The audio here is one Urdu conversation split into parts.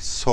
100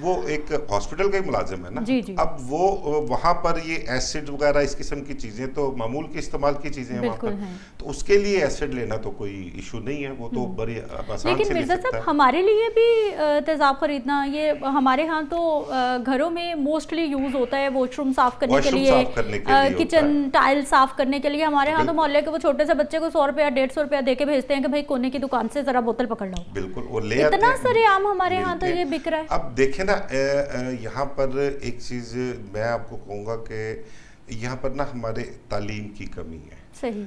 وہ ایک ہاسپٹل کا ہی ملازم ہے نا. اب وہ وہاں پر یہ ایسڈ وغیرہ اس قسم کی چیزیں تو معمول کے استعمال کی چیزیں ہیں وہاں پر, تو اس کے لیے ایسڈ لینا تو کوئی ایشو نہیں ہے, وہ تو بڑی آسان سے. لیکن مرزا صاحب ہمارے لیے بھی تیزاب خریدنا, یہ ہمارے ہاں تو گھروں میں موسٹلی یوز ہوتا ہے واش روم صاف کرنے کے لیے, کچن ٹائل صاف کرنے کے لیے. ہمارے ہاں تو محلے کے وہ چھوٹے سے بچے کو 100 روپیہ 150 روپیہ دے کے بھیجتے ہیں کہ بھائی کونے کی دکان سے ذرا بوتل پکڑ لو. بالکل, وہ لے آتے ہیں. اتنا سرے عام ہمارے ہاں تو یہ بک رہا ہے. اب دیکھیں نا, یہاں پر ایک چیز میں آپ کو کہوں گا کہ یہاں پر نا ہمارے تعلیم کی کمی ہے.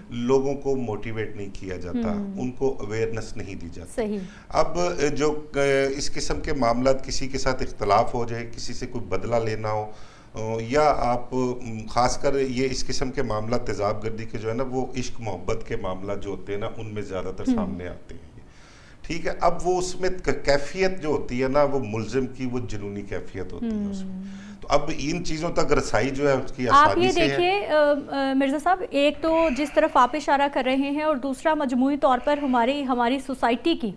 لوگوں کو موٹیویٹ نہیں کیا جاتا, ان کو اویئرنس نہیں دی جاتی. اب جو اس قسم کے معاملات, کسی کے ساتھ اختلاف ہو جائے, کسی سے کوئی بدلہ لینا ہو, یا آپ خاص کر یہ اس قسم کے معاملات تیزاب گردی کے جو ہے نا, وہ عشق محبت کے معاملات جو ہوتے ہیں نا, ان میں زیادہ تر سامنے آتے ہیں. ٹھیک ہے, اب وہ اس میں کیفیت جو ہوتی ہے نا, وہ ملزم کی وہ جنونی کیفیت ہوتی ہے اس میں. تو اب ان چیزوں تک رسائی جو ہے اس کی آسانی سے ہے. آپ یہ دیکھیے مرزا صاحب, ایک تو جس طرف آپ اشارہ کر رہے ہیں, اور دوسرا مجموعی طور پر ہماری سوسائٹی کی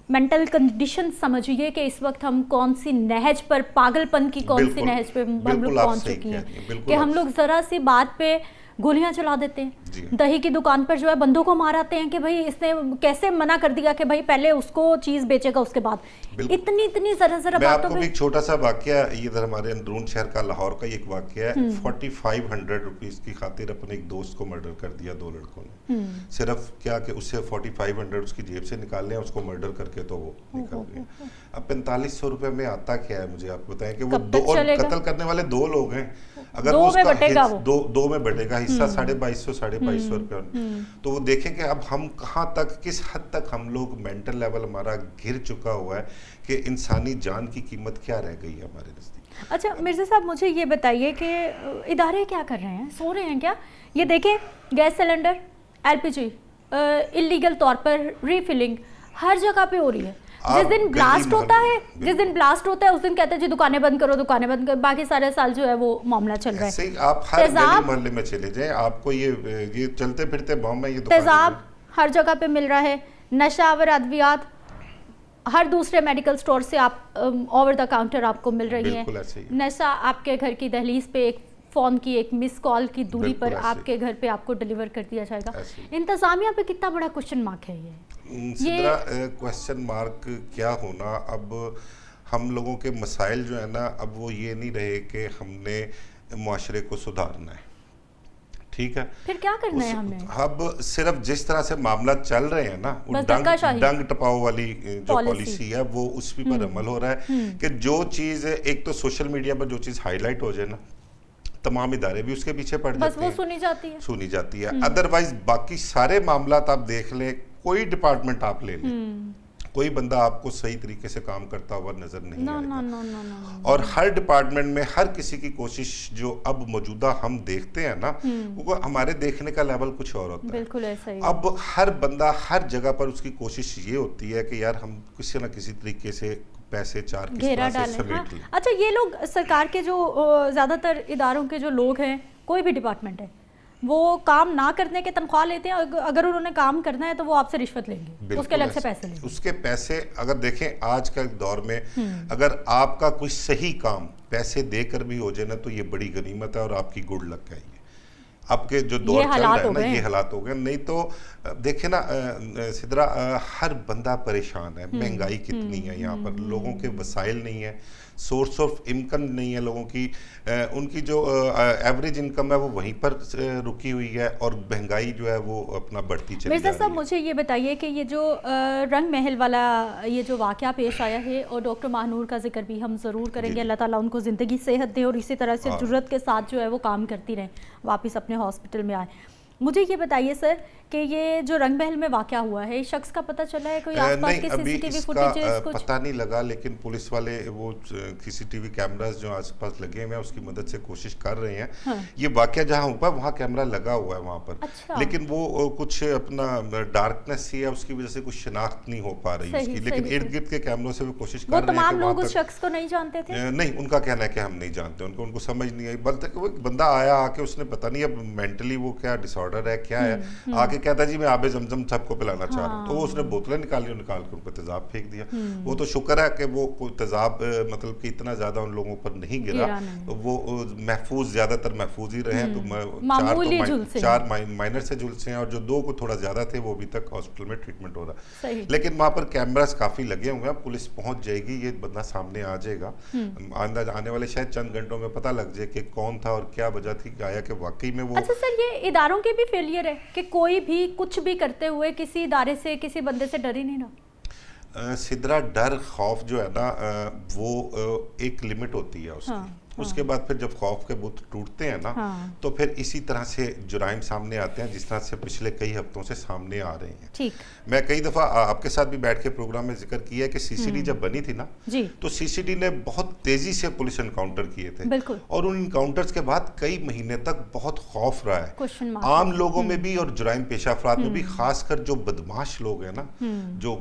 مینٹل کنڈیشن سمجھیے کہ اس وقت ہم کون سی نہج پر, پاگل پن کی کون سی نہج پہ ہم لوگ پہنچ چکی ہیں کہ ہم لوگ ذرا سی بات پہ گولیاں چلا دیتے ہیں. دہی کی دکان پر جو ہے بندوں کو مار آتے ہیں کہ بھائی اس نے کیسے منع کر دیا کہ بھائی پہلے اس کو چیز بیچے گا اس کے بعد. اتنی ذرا باتوں میں آپ کو بھی ایک چھوٹا سا واقعہ, ادھر ہمارے اندرون شہر کا لاہور کا ایک واقعہ ہے. 4500 روپیز کی خاطر اپنے ایک دوست کو مرڈر کر دیا 2 لڑکوں نے. صرف کیا کہ اس سے 4500 اس کی جیب سے نکالنے ہیں, اس کو مرڈر کر کے تو وہ نکال گیا. اب 4500 روپے میں آتا کیا ہے مجھے آپ بتائیں, کہ وہ قتل کرنے والے 2 لوگ ہیں. اگر دو میں بٹے گا حصہ 2250 روپے, تو وہ دیکھیں کہ اب ہم کہاں تک, کس حد تک ہم لوگ مینٹل لیول ہمارا گر چکا ہوا ہے کہ انسانی جان کی قیمت کیا رہ گئی ہے ہمارے نزدیک. اچھا مرزا صاحب, مجھے یہ بتائیے کہ ادارے کیا کر رہے ہیں, سو رہے ہیں کیا؟ یہ دیکھیں گیس سلنڈر, LPG اللیگل طور پر ریفلنگ ہر جگہ پہ ہو رہی ہے. جس دن بلاسٹ ہوتا ہے اس دن کہتے ہیں جی دکانیں بند کرو, باقی سارے سال جو ہے وہ معاملہ چل رہا ہے. آپ ہر گلی محلے میں چلے جائیں, آپ کو یہ چلتے پھرتے بام میں یہ تیزاب ہر جگہ پہ مل رہا ہے. نشہ آور ادویات ہر دوسرے میڈیکل سٹور سے آپ اوور دا کاؤنٹر آپ کو مل رہی ہیں. نشہ آپ کے گھر کی دہلیز پہ ایک فون کی ایک مس کال کی دوری پر آپ کے گھر پہ آپ کو ڈیلیور کر دیا جائے گا. انتظامیہ پہ کتنا بڑا کوشچن مارک ہے یہ کوشچن مارک کیا ہونا. اب ہم لوگوں کے مسائل جو ہے نا, اب وہ یہ نہیں رہے کہ ہم نے معاشرے کو سدھارنا ہے. ٹھیک ہے, پھر کیا کرنا ہے ہم نے؟ اب صرف جس طرح سے معاملات چل رہے ہیں نا, ڈنگ ٹپاؤ والی جو پالیسی ہے وہ اس پر عمل ہو رہا ہے کہ جو چیز ایک تو سوشل میڈیا پر جو چیز ہائی لائٹ ہو جائے نا, تمام ادارے بھی اس کے پیچھے پڑ جاتے ہیں, سنی جاتی ہے. ادروائز باقی سارے معاملات آپ دیکھ لیں, کوئی ڈپارٹمنٹ آپ لے لیں, کوئی بندہ آپ کو صحیح طریقے سے کام کرتا ہوا نظر نہیں آئے گا. اور ہر ڈپارٹمنٹ میں ہر کسی کی کوشش جو اب موجودہ ہم دیکھتے ہیں نا, وہ ہمارے دیکھنے کا لیول کچھ اور ہوتا ہے. اب ہر بندہ ہر جگہ پر اس کی کوشش یہ ہوتی ہے کہ یار ہم کسی نہ کسی طریقے سے پیسے چار کس طرح سے سمیٹ لیں. اچھا, یہ لوگ سرکار کے جو زیادہ تر اداروں کے جو لوگ ہیں, کوئی بھی ڈپارٹمنٹ ہے, وہ کام نہ کرنے کے تنخواہ لیتے ہیں. اگر انہوں نے کام کرنا ہے تو وہ آپ سے رشوت لیں گے, اس کے الگ سے پیسے لیں گے. اس کے پیسے اگر دیکھیں آج کے دور میں, اگر آپ کا کوئی صحیح کام پیسے دے کر بھی ہو جائے نا, تو یہ بڑی غنیمت ہے اور آپ کی گڈ لک ہے. آپ کے جو دور چل رہا ہے نا, یہ حالات ہو گئے. نہیں تو دیکھیں نا سدرا, ہر بندہ پریشان ہے. مہنگائی کتنی ہے یہاں پر, لوگوں کے وسائل نہیں ہیں, سورس آف انکم نہیں ہے لوگوں کی. ان کی جو ایوریج انکم ہے وہ وہیں پر رکی ہوئی ہے, اور مہنگائی جو ہے وہ اپنا بڑھتی چلی جا رہی ہے. مرزا صاحب, مجھے یہ بتائیے کہ یہ جو رنگ محل والا یہ جو واقعہ پیش آیا ہے, اور ڈاکٹر ماہنور کا ذکر بھی ہم ضرور کریں گے, اللہ تعالیٰ ان کو زندگی صحت دے اور اسی طرح سے جرت کے ساتھ جو ہے وہ کام کرتی رہیں, واپس اپنے ہاسپٹل میں آئیں. مجھے یہ بتائیے سر کہ یہ جو رنگ محل میں واقعہ ہوا ہے, اس شخص کا پتہ چلا ہے, کوئی آس پاس کے سی سی ٹی وی فوٹیجز کچھ؟ پتہ نہیں لگا, لیکن پولیس والے وہ سی سی ٹی وی کیمراز جو آس پاس لگے ہیں اس کی مدد سے کوشش کر رہے ہیں. یہ واقعہ جہاں ہوا وہاں کیمرہ لگا ہوا ہے وہاں پر, لیکن وہ کچھ اپنا ڈارکنیس ہی ہے, اس کی وجہ سے کچھ شناخت نہیں ہو پا رہی اس کی. لیکن ارد گرد کے کیمروں سے وہ کوشش کر رہے ہیں. وہ تمام لوگ اس شخص کو نہیں جانتے تھے؟ نہیں, ان کا کہنا ہے کہ ہم نہیں جانتے, ان کو سمجھ نہیں آئی. بلکہ وہ بندہ آیا آ کے, اس نے پتہ نہیں اب مینٹلی وہ کیا ڈس آرڈر ہے کیا ہے, آگے کہتا ہے جی میں آب زمزم سب کو پلانا چاہ رہا ہوں, تو اس نے بوتلیں نکال کے ان کو تیزاب پھینک دیا. وہ تو شکر ہے کہ وہ کوئی تیزاب مطلب کہ اتنا زیادہ ان لوگوں پر نہیں گرا, وہ محفوظ, زیادہ تر محفوظ ہی رہے. تو 4 مائنر سے جھلسے ہیں اور جو 2 کو تھوڑا زیادہ تھے وہ ابھی تک ہاسپٹل میں ٹریٹمنٹ ہو رہا. لیکن وہاں پر کیمراز کافی لگے ہوئے ہیں, پولیس پہنچ جائے گی, یہ بندہ سامنے آ جائے گا, آنے والے شاید چند گھنٹوں میں پتہ لگ جائے کہ کون تھا اور کیا وجہ تھی, آیا کہ واقعی میں وہ. اچھا سر, یہ اداروں کے بھی فیلئر ہے کہ کوئی بھی کچھ بھی کرتے ہوئے کسی ادارے سے کسی بندے سے ڈر ہی نہیں رہا. سدرا, ڈر خوف جو ہے نا وہ ایک لمٹ ہوتی ہے اس کی, اس کے بعد پھر جب خوف کے بت ٹوٹتے ہیں نا تو پھر اسی طرح سے جرائم سامنے آتے ہیں جس طرح سے پچھلے کئی ہفتوں سے سامنے آ رہے ہیں. میں کئی دفعہ آپ کے ساتھ بھی بیٹھ کے پروگرام میں ذکر کیا ہے کہ سی سی ڈی جب بنی تھی نا تو سی سی ڈی نے بہت تیزی سے پولیس انکاؤنٹر کیے تھے, اور ان انکاؤنٹرز کے بعد کئی مہینے تک بہت خوف رہا ہے عام لوگوں میں بھی اور جرائم پیشہ افراد میں بھی, خاص کر جو بدماش لوگ ہیں نا, جو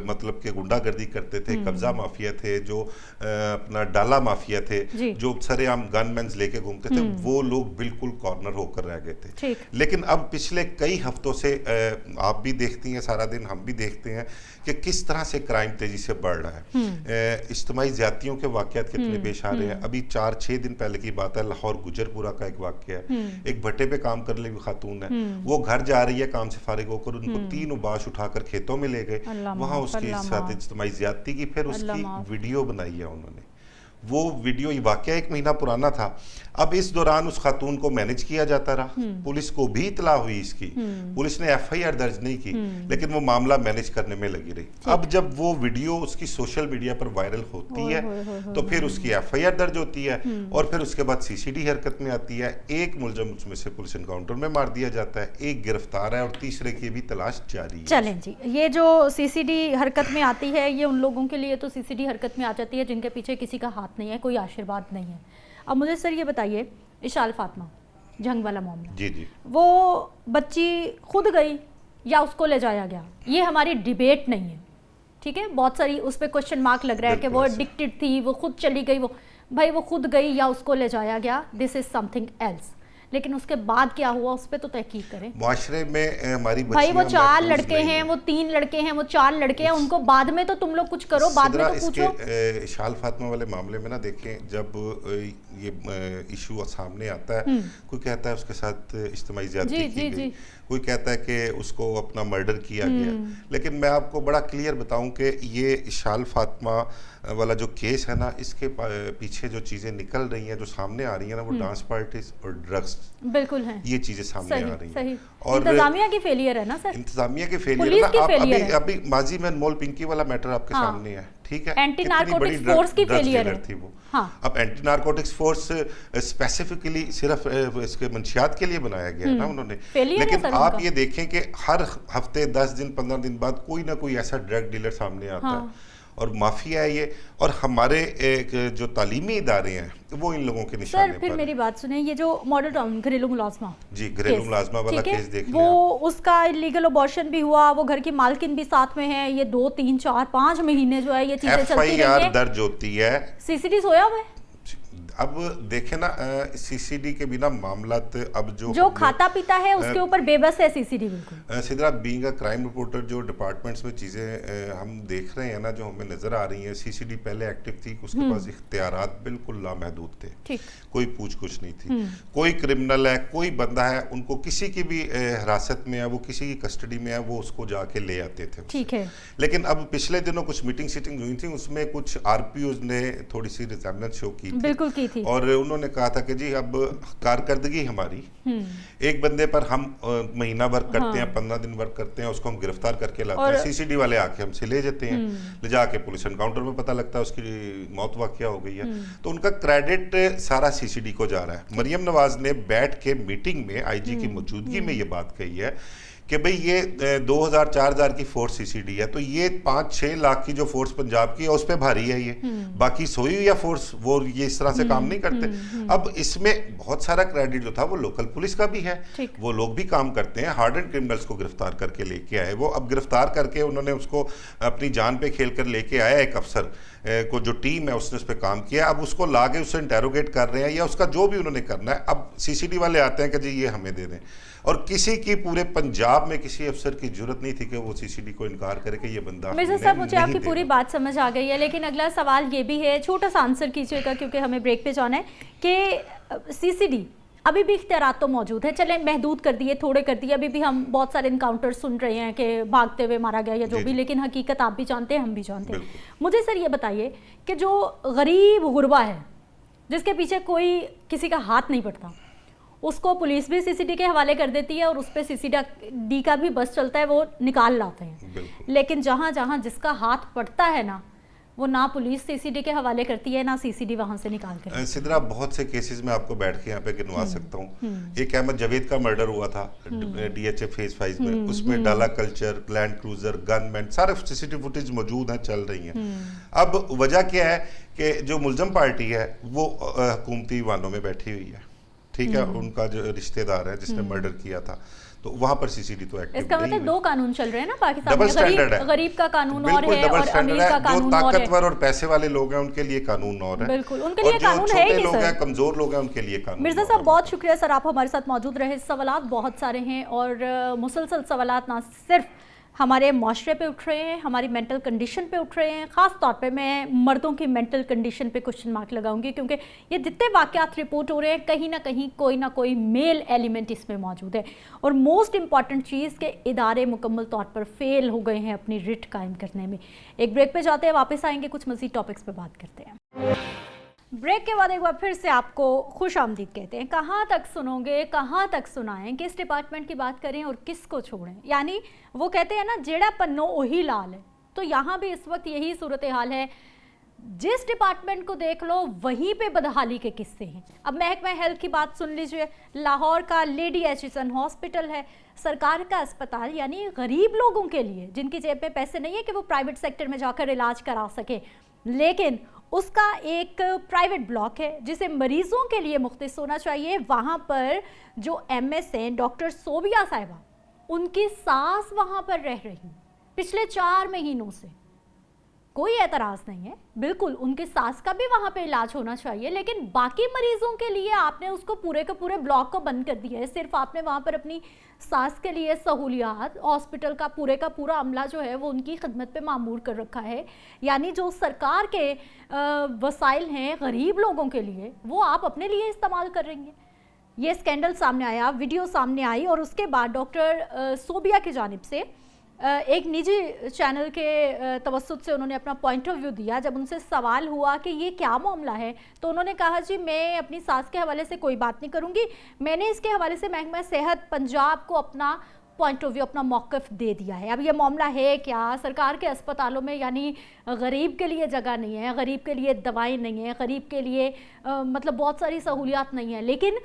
مطلب کہ گنڈا گردی کرتے تھے, قبضہ مافیا تھے, جو اپنا ڈالا مافیا تھے, جو سرے عام گن مینز لے کے گھومتے تھے, وہ لوگ بالکل کارنر ہو کر رہ گئے تھے. لیکن اب پچھلے کئی ہفتوں سے آپ بھی دیکھتی ہیں, سارا دن ہم بھی دیکھتے ہیں کہ کس طرح سے کرائم تیزی سے بڑھ رہا ہے. اجتماعی زیادتیوں کے واقعات کتنے پیش آ رہے ہیں. ابھی 4-6 دن پہلے کی بات ہے, لاہور گجرپورہ کا ایک واقعہ ہے. ایک بھٹے پہ کام کرنے والی خاتون ہے, وہ گھر جا رہی ہے کام سے فارغ ہو کر, ان کو 3 اوباش اٹھا کر کھیتوں میں لے گئے, وہاں اس کے ساتھ اجتماعی زیادتی کی, پھر اس کی ویڈیو بنائی ہے انہوں نے. وہ ویڈیو, یہ واقعہ 1 مہینہ پرانا تھا. اب اس دوران اس خاتون کو مینج کیا جاتا رہا, پولیس کو بھی اطلاع ہوئی اس کی, پولیس نے ایف آئی آر درج نہیں کی, لیکن وہ معاملہ مینج کرنے میں لگی رہی. اب جب وہ ویڈیو اس کی سوشل میڈیا پر وائرل ہوتی ہے تو پھر اس کی ایف آئی آر درج ہوتی ہے, اور پھر اس کے بعد سی سی ڈی حرکت میں آتی ہے. ایک ملزم اس میں سے پولیس انکاؤنٹر میں مار دیا جاتا ہے, ایک گرفتار ہے, اور تیسرے کی بھی تلاش جاری ہے. چلیں جی, یہ جو سی سی ڈی حرکت میں آتی ہے, یہ ان لوگوں کے لیے تو سی سی ڈی حرکت میں آ جاتی ہے جن کے پیچھے کسی کا ہاتھ نہیں ہے, کوئی آشرواد نہیں ہے. اب مجھے سر یہ بتائیے, اشال فاطمہ جنگ والا معاملہ, جی وہ بچی خود گئی یا اس کو لے جایا گیا, یہ ہماری ڈیبیٹ نہیں ہے, ٹھیک ہے, بہت ساری اس پہ کوشچن مارک لگ رہا ہے کہ وہ ایڈکٹڈ تھی, وہ خود چلی گئی, وہ بھائی وہ خود گئی یا اس کو لے جایا گیا, دس از سم تھنگ ایلس. لیکن اس کے بعد کیا ہوا اس پہ تو تحقیق کریں. معاشرے میں ہماری بھائی وہ 4 لڑکے ہیں, وہ 3 لڑکے ہیں, وہ 4 لڑکے ہیں, ان کو بعد میں تو تم لوگ کچھ کرو, بعد میں تو پوچھو. اشال فاطمہ والے معاملے میں نا دیکھیں, جب یہ ایشو سامنے آتا ہے, کوئی کہتا ہے اس کے ساتھ اجتماعی زیادتی کی گئی, کوئی کہتا ہے کہ اس کو اپنا مرڈر کیا گیا. لیکن میں آپ کو بڑا کلیئر بتاؤں کہ یہ اشال فاطمہ والا جو کیس ہے نا, اس کے پیچھے جو چیزیں نکل رہی ہیں, جو سامنے آ رہی ہیں نا, وہ ڈانس پارٹیز اور ڈرگس بالکل ہیں, یہ چیزیں سامنے آ رہی ہیں. اور انتظامیہ کی فیلئر ہے نا سر, انتظامیہ کی فیلئر ہے. ابھی ماضی میں انمول پنکی والا میٹر آپ کے سامنے ہے, ٹھیک ہے, اینٹی نارکوٹکس فورس کی فیلئر تھی وہ. اب اینٹی نارکوٹکس فورس اسپیسیفکلی صرف اس کے منشیات کے لیے بنایا گیا ہے نا انہوں نے. لیکن آپ یہ دیکھیں کہ ہر ہفتے 10 دن 15 دن بعد کوئی نہ کوئی ایسا ڈرگ ڈیلر سامنے آتا ہے, اور مافیا ہے یہ, اور ہمارے جو تعلیمی ادارے ہیں وہ ان لوگوں کے نشانے پر. سر پھر میری بات سنیں, یہ جو ماڈل ٹاؤن گھریلو ملازمہ, جی گھریلو ملازمہ والا کیس دیکھ لیں, وہ اس کا انلیگل ابارشن بھی ہوا, وہ گھر کی مالکن بھی ساتھ میں ہے, یہ 2 3 4 5 مہینے جو ہے یہ چیزیں چلتی رہی ہیں, ایف آئی آر درج ہوتی ہے, سی سی ڈی سویا ہوا ہے. اب دیکھیں نا, سی سی ڈی کے بنا معاملات, اب جو کھاتا پیتا ہے اس کے اوپر بے بس ہے سی سی ڈی. بالکل Sidra, being a crime reporter, جو ڈپارٹمنٹس میں چیزیں ہم دیکھ رہے ہیں نا, جو ہمیں نظر آ رہی ہیں, سی سی ڈی پہلے ایکٹیو تھی, اس کے پاس اختیارات بالکل لامحدود تھے, کوئی پوچھ گچھ نہیں تھی. کوئی کرمنل ہے, کوئی بندہ ہے, ان کو کسی کی بھی حراست میں ہے, وہ کسی کی کسٹڈی میں ہے, وہ اس کو جا کے لے آتے تھے, ٹھیک ہے. لیکن اب پچھلے دنوں کچھ میٹنگ سیٹنگ ہوئی تھی, اس میں کچھ آر پی اوز نے تھوڑی سی ریزیمبلنس شو کی تھی, اور انہوں نے کہا تھا کہ جی اب کارکردگی ہماری, ایک بندے پر ہم مہینہ ورک کرتے ہیں, 15 دن ورک کرتے ہیں, اس کو ہم گرفتار کر کے لاتے ہیں, سی سی ڈی والے آ کے ہم سے لے جاتے ہیں, لے جا کے پولیس انکاؤنٹر میں پتہ لگتا ہے اس کی موت واقعہ ہو گئی ہے. تو ان کا کریڈٹ سارا سی سی ڈی کو جا رہا ہے. مریم نواز نے بیٹھ کے میٹنگ میں آئی جی کی موجودگی میں یہ بات کہی ہے کہ بھئی یہ 2000-4000 کی فورس سی سی ڈی ہے, تو یہ 5-6 لاکھ کی جو فورس پنجاب کی ہے اس پہ بھاری ہے, یہ باقی سوئی ہوئی فورس وہ یہ اس طرح سے کام نہیں کرتے. اب اس میں بہت سارا کریڈٹ جو تھا وہ لوکل پولیس کا بھی ہے, وہ لوگ بھی کام کرتے ہیں, ہارڈ اینڈ کرمنلز کو گرفتار کر کے لے کے آئے, وہ اب گرفتار کر کے انہوں نے اس کو اپنی جان پہ کھیل کر لے کے آیا, ایک افسر کو جو ٹیم ہے اس نے اس پہ کام کیا, اب اس کو لا کے اس سے انٹیروگیٹ کر رہے ہیں, یا اس کا جو بھی انہوں نے کرنا ہے. اب سی سی ڈی والے آتے ہیں کہ جی یہ ہمیں دے دیں, اور کسی کی پورے پنجاب میں کسی افسر کی جرت نہیں تھی کہ وہ سی سی ڈی کو انکار کرے کہ یہ بندہ مرزا صاحب مجھے آپ کی پوری بات سمجھ آ گئی ہے، لیکن اگلا سوال یہ بھی ہے، چھوٹا سا آنسر کیجیے گا کیونکہ ہمیں بریک پہ جانا ہے، کہ سی سی ڈی ابھی بھی اختیارات تو موجود ہے، چلیں محدود کر دیے، تھوڑے کر دیے، ابھی بھی ہم بہت سارے انکاؤنٹر سن رہے ہیں کہ بھاگتے ہوئے مارا گیا یا جو بھی، لیکن حقیقت آپ بھی جانتے ہیں، ہم بھی جانتے ہیں۔ مجھے سر یہ بتائیے کہ جو غریب غربا ہے جس کے پیچھے کوئی کسی کا ہاتھ نہیں پڑتا، اس کو پولیس بھی سی سی ڈی کے حوالے کر دیتی ہے اور اس پہ سی سی ڈی کا بھی بس چلتا ہے، وہ نکال لاتے ہیں، لیکن جہاں جہاں جس کا ہاتھ پڑتا ہے نا، وہ نہ پولیس سی سی ڈی کے حوالے کرتی ہے، نہ سی سی ڈی وہاں سے نکال کرتی ہے۔ سدرا بہت سے کیسز میں آپ کو بیٹھ کے یہاں پہ گنوا سکتا ہوں۔ ایک احمد جاوید کا مرڈر ہوا تھا ڈی ایچ اے فیز 5 میں، اس میں ڈالا کلچر، لینڈ کروزر، گن مین، سارے سی سی ٹی فوٹیج موجود ہیں، چل رہی ہیں۔ اب وجہ کیا ہے کہ جو ملزم پارٹی ہے وہ حکومتی وانوں میں بیٹھی ہوئی ہے، ٹھیک ہے، ان کا جو رشتہ دار ہے جس نے مرڈر کیا تھا، تو وہاں پر سی سی ڈی تو ایکٹیو نہیں ہے۔ اس کا مطلب دو قانون چل رہے ہیں نا پاکستان میں، غریب کا قانون اور ہے اور امیر کا قانون اور ہے۔ جو طاقتور اور پیسے والے لوگ ہیں ان کے لیے قانون اور ہے، بالکل ان کے لیے قانون ہے ہی نہیں سر۔ اور جو چھوٹے لوگ ہیں، کمزور لوگ ہیں، ان کے لیے قانون۔ مرزا صاحب بہت شکریہ سر، آپ ہمارے ساتھ موجود رہے۔ سوالات بہت سارے ہیں اور مسلسل سوالات نہ صرف ہمارے معاشرے پہ اٹھ رہے ہیں، ہماری مینٹل کنڈیشن پہ اٹھ رہے ہیں، خاص طور پہ میں مردوں کی مینٹل کنڈیشن پہ کوشچن مارک لگاؤں گی، کیونکہ یہ جتنے واقعات رپورٹ ہو رہے ہیں کہیں نہ کہیں کوئی نہ کوئی میل ایلیمنٹ اس میں موجود ہے، اور موسٹ امپورٹنٹ چیز کہ ادارے مکمل طور پر فیل ہو گئے ہیں اپنی رٹ قائم کرنے میں۔ ایک بریک پہ جاتے ہیں، واپس آئیں گے، کچھ مزید ٹاپکس پہ بات کرتے ہیں۔ بریک کے بعد ایک بار پھر سے آپ کو خوش آمدید کہتے ہیں۔ کہاں تک سنو گے، کہاں تک سنائیں، کس ڈپارٹمنٹ کی بات کریں اور کس کو چھوڑیں؟ یعنی وہ کہتے ہیں نا، جیڑا پنو وہی لال ہے، تو یہاں بھی اس وقت یہی صورتحال ہے، جس ڈپارٹمنٹ کو دیکھ لو وہیں پہ بدحالی کے قصے ہیں۔ اب محکمہ ہیلتھ کی بات سن لیجئے، لاہور کا لیڈی ایچسن ہاسپٹل ہے، سرکار کا اسپتال، یعنی غریب لوگوں کے لیے جن کی جیب میں پیسے نہیں ہے کہ وہ پرائیویٹ سیکٹر میں جا کر علاج کرا سکے، لیکن اس کا ایک پرائیویٹ بلاک ہے جسے مریضوں کے لیے مختص ہونا چاہیے۔ وہاں پر جو ایم ایس ہیں ڈاکٹر صوبیہ صاحبہ، ان کی ساس وہاں پر رہ رہی ہیں پچھلے 4 مہینوں سے، کوئی اعتراض نہیں ہے، بالکل ان کے ساس کا بھی وہاں پہ علاج ہونا چاہیے، لیکن باقی مریضوں کے لیے آپ نے اس کو پورے کے پورے بلاک کو بند کر دیا ہے۔ صرف آپ نے وہاں پر اپنی ساس کے لیے سہولیات، ہاسپٹل کا پورا عملہ جو ہے وہ ان کی خدمت پہ معمور کر رکھا ہے، یعنی جو سرکار کے وسائل ہیں غریب لوگوں کے لیے وہ آپ اپنے لیے استعمال کر رہی ہیں۔ یہ سکینڈل سامنے آیا، ویڈیو سامنے آئی، اور اس کے بعد ڈاکٹر صوبیہ کی جانب سے ایک نجی چینل کے توسط سے انہوں نے اپنا پوائنٹ آف ویو دیا۔ جب ان سے سوال ہوا کہ یہ کیا معاملہ ہے تو انہوں نے کہا جی میں اپنی ساس کے حوالے سے کوئی بات نہیں کروں گی، میں نے اس کے حوالے سے محکمہ صحت پنجاب کو اپنا پوائنٹ آف ویو، اپنا موقف دے دیا ہے۔ اب یہ معاملہ ہے کیا؟ سرکار کے اسپتالوں میں یعنی غریب کے لیے جگہ نہیں ہے، غریب کے لیے دوائیں نہیں ہیں، غریب کے لیے مطلب بہت ساری سہولیات نہیں ہیں، لیکن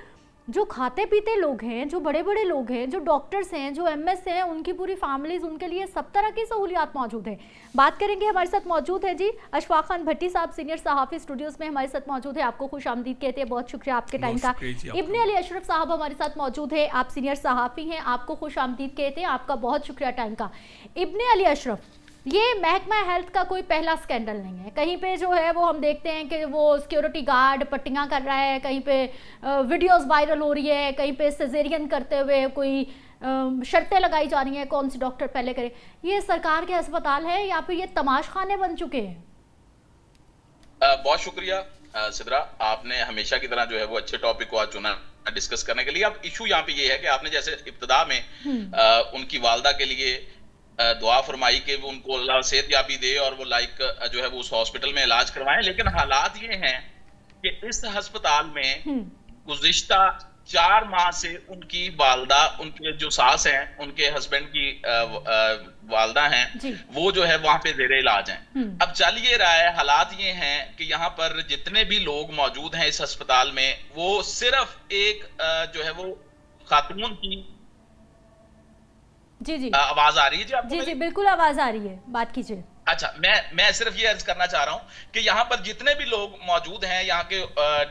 جو کھاتے پیتے لوگ ہیں، جو بڑے بڑے لوگ ہیں، جو ڈاکٹرز ہیں، جو ایم ایس ہیں، ان کی پوری فیملیز، ان کے لیے سب طرح کی سہولیات موجود ہیں۔ بات کریں گے، ہمارے ساتھ موجود ہے جی اشفاق خان بھٹی صاحب، سینئر صحافی اسٹوڈیوز میں ہمارے ساتھ موجود ہے، آپ کو خوش آمدید کہتے ہیں، بہت شکریہ آپ کے ٹائم کا۔ ابن علی اشرف صاحب ہمارے ساتھ موجود ہے، آپ سینئر صحافی ہیں، آپ کو خوش آمدید کہتے ہیں، آپ کا بہت شکریہ ٹائم کا۔ ابن علی اشرف، یہ محکمہ ہیلتھ کا کوئی پہلا سکینڈل نہیں ہے، کہیں پہ جو ہے وہ ہم دیکھتے ہیں کہ وہ سیکیورٹی گارڈ پٹیاں کر رہا ہے، کہیں پہ ویڈیوز وائرل ہو رہی ہے، کہیں پہ سیزیرین کرتے ہوئے کوئی شرطیں لگائی جا رہی ہیں کون سی ڈاکٹر پہلے کرے۔ یہ سرکار کے اسپتال ہے یا پھر یہ تماش خانے بن چکے ہیں؟ بہت شکریہ سدرا، آپ نے ہمیشہ کی طرح جو ہے وہ اچھے ٹاپک کو آج چنا ڈسکس کرنے کے لیے۔ اب ایشو یہاں پہ یہ ہے کہ آپ نے جیسے ابتدا میں ان کی والدہ کے لیے دعا فرمائی کہ ان کو اللہ صحت یابی دے اور وہ لائک جو ہے وہ اس ہاسپٹل میں علاج کروائیں، لیکن حالات یہ ہیں کہ اس ہسپتال میں گزشتہ 4 ماہ سے ان کی والدہ، ان کے جو ساس ہیں، ان کے ہسبینڈ کی والدہ ہیں، وہ جو ہے وہاں پہ زیر علاج ہیں۔ اب چل یہ رہا ہے، حالات یہ ہیں کہ یہاں پر جتنے بھی لوگ موجود ہیں اس ہسپتال میں، وہ صرف ایک جو ہے وہ خاتون کی جی آواز آ رہی ہے؟ جی آپ کو؟ جی بالکل آواز آ رہی ہے، بات کیجئے۔ اچھا، میں صرف یہ عرض کرنا چاہ رہا ہوں کہ یہاں پر جتنے بھی لوگ موجود ہیں، یہاں کے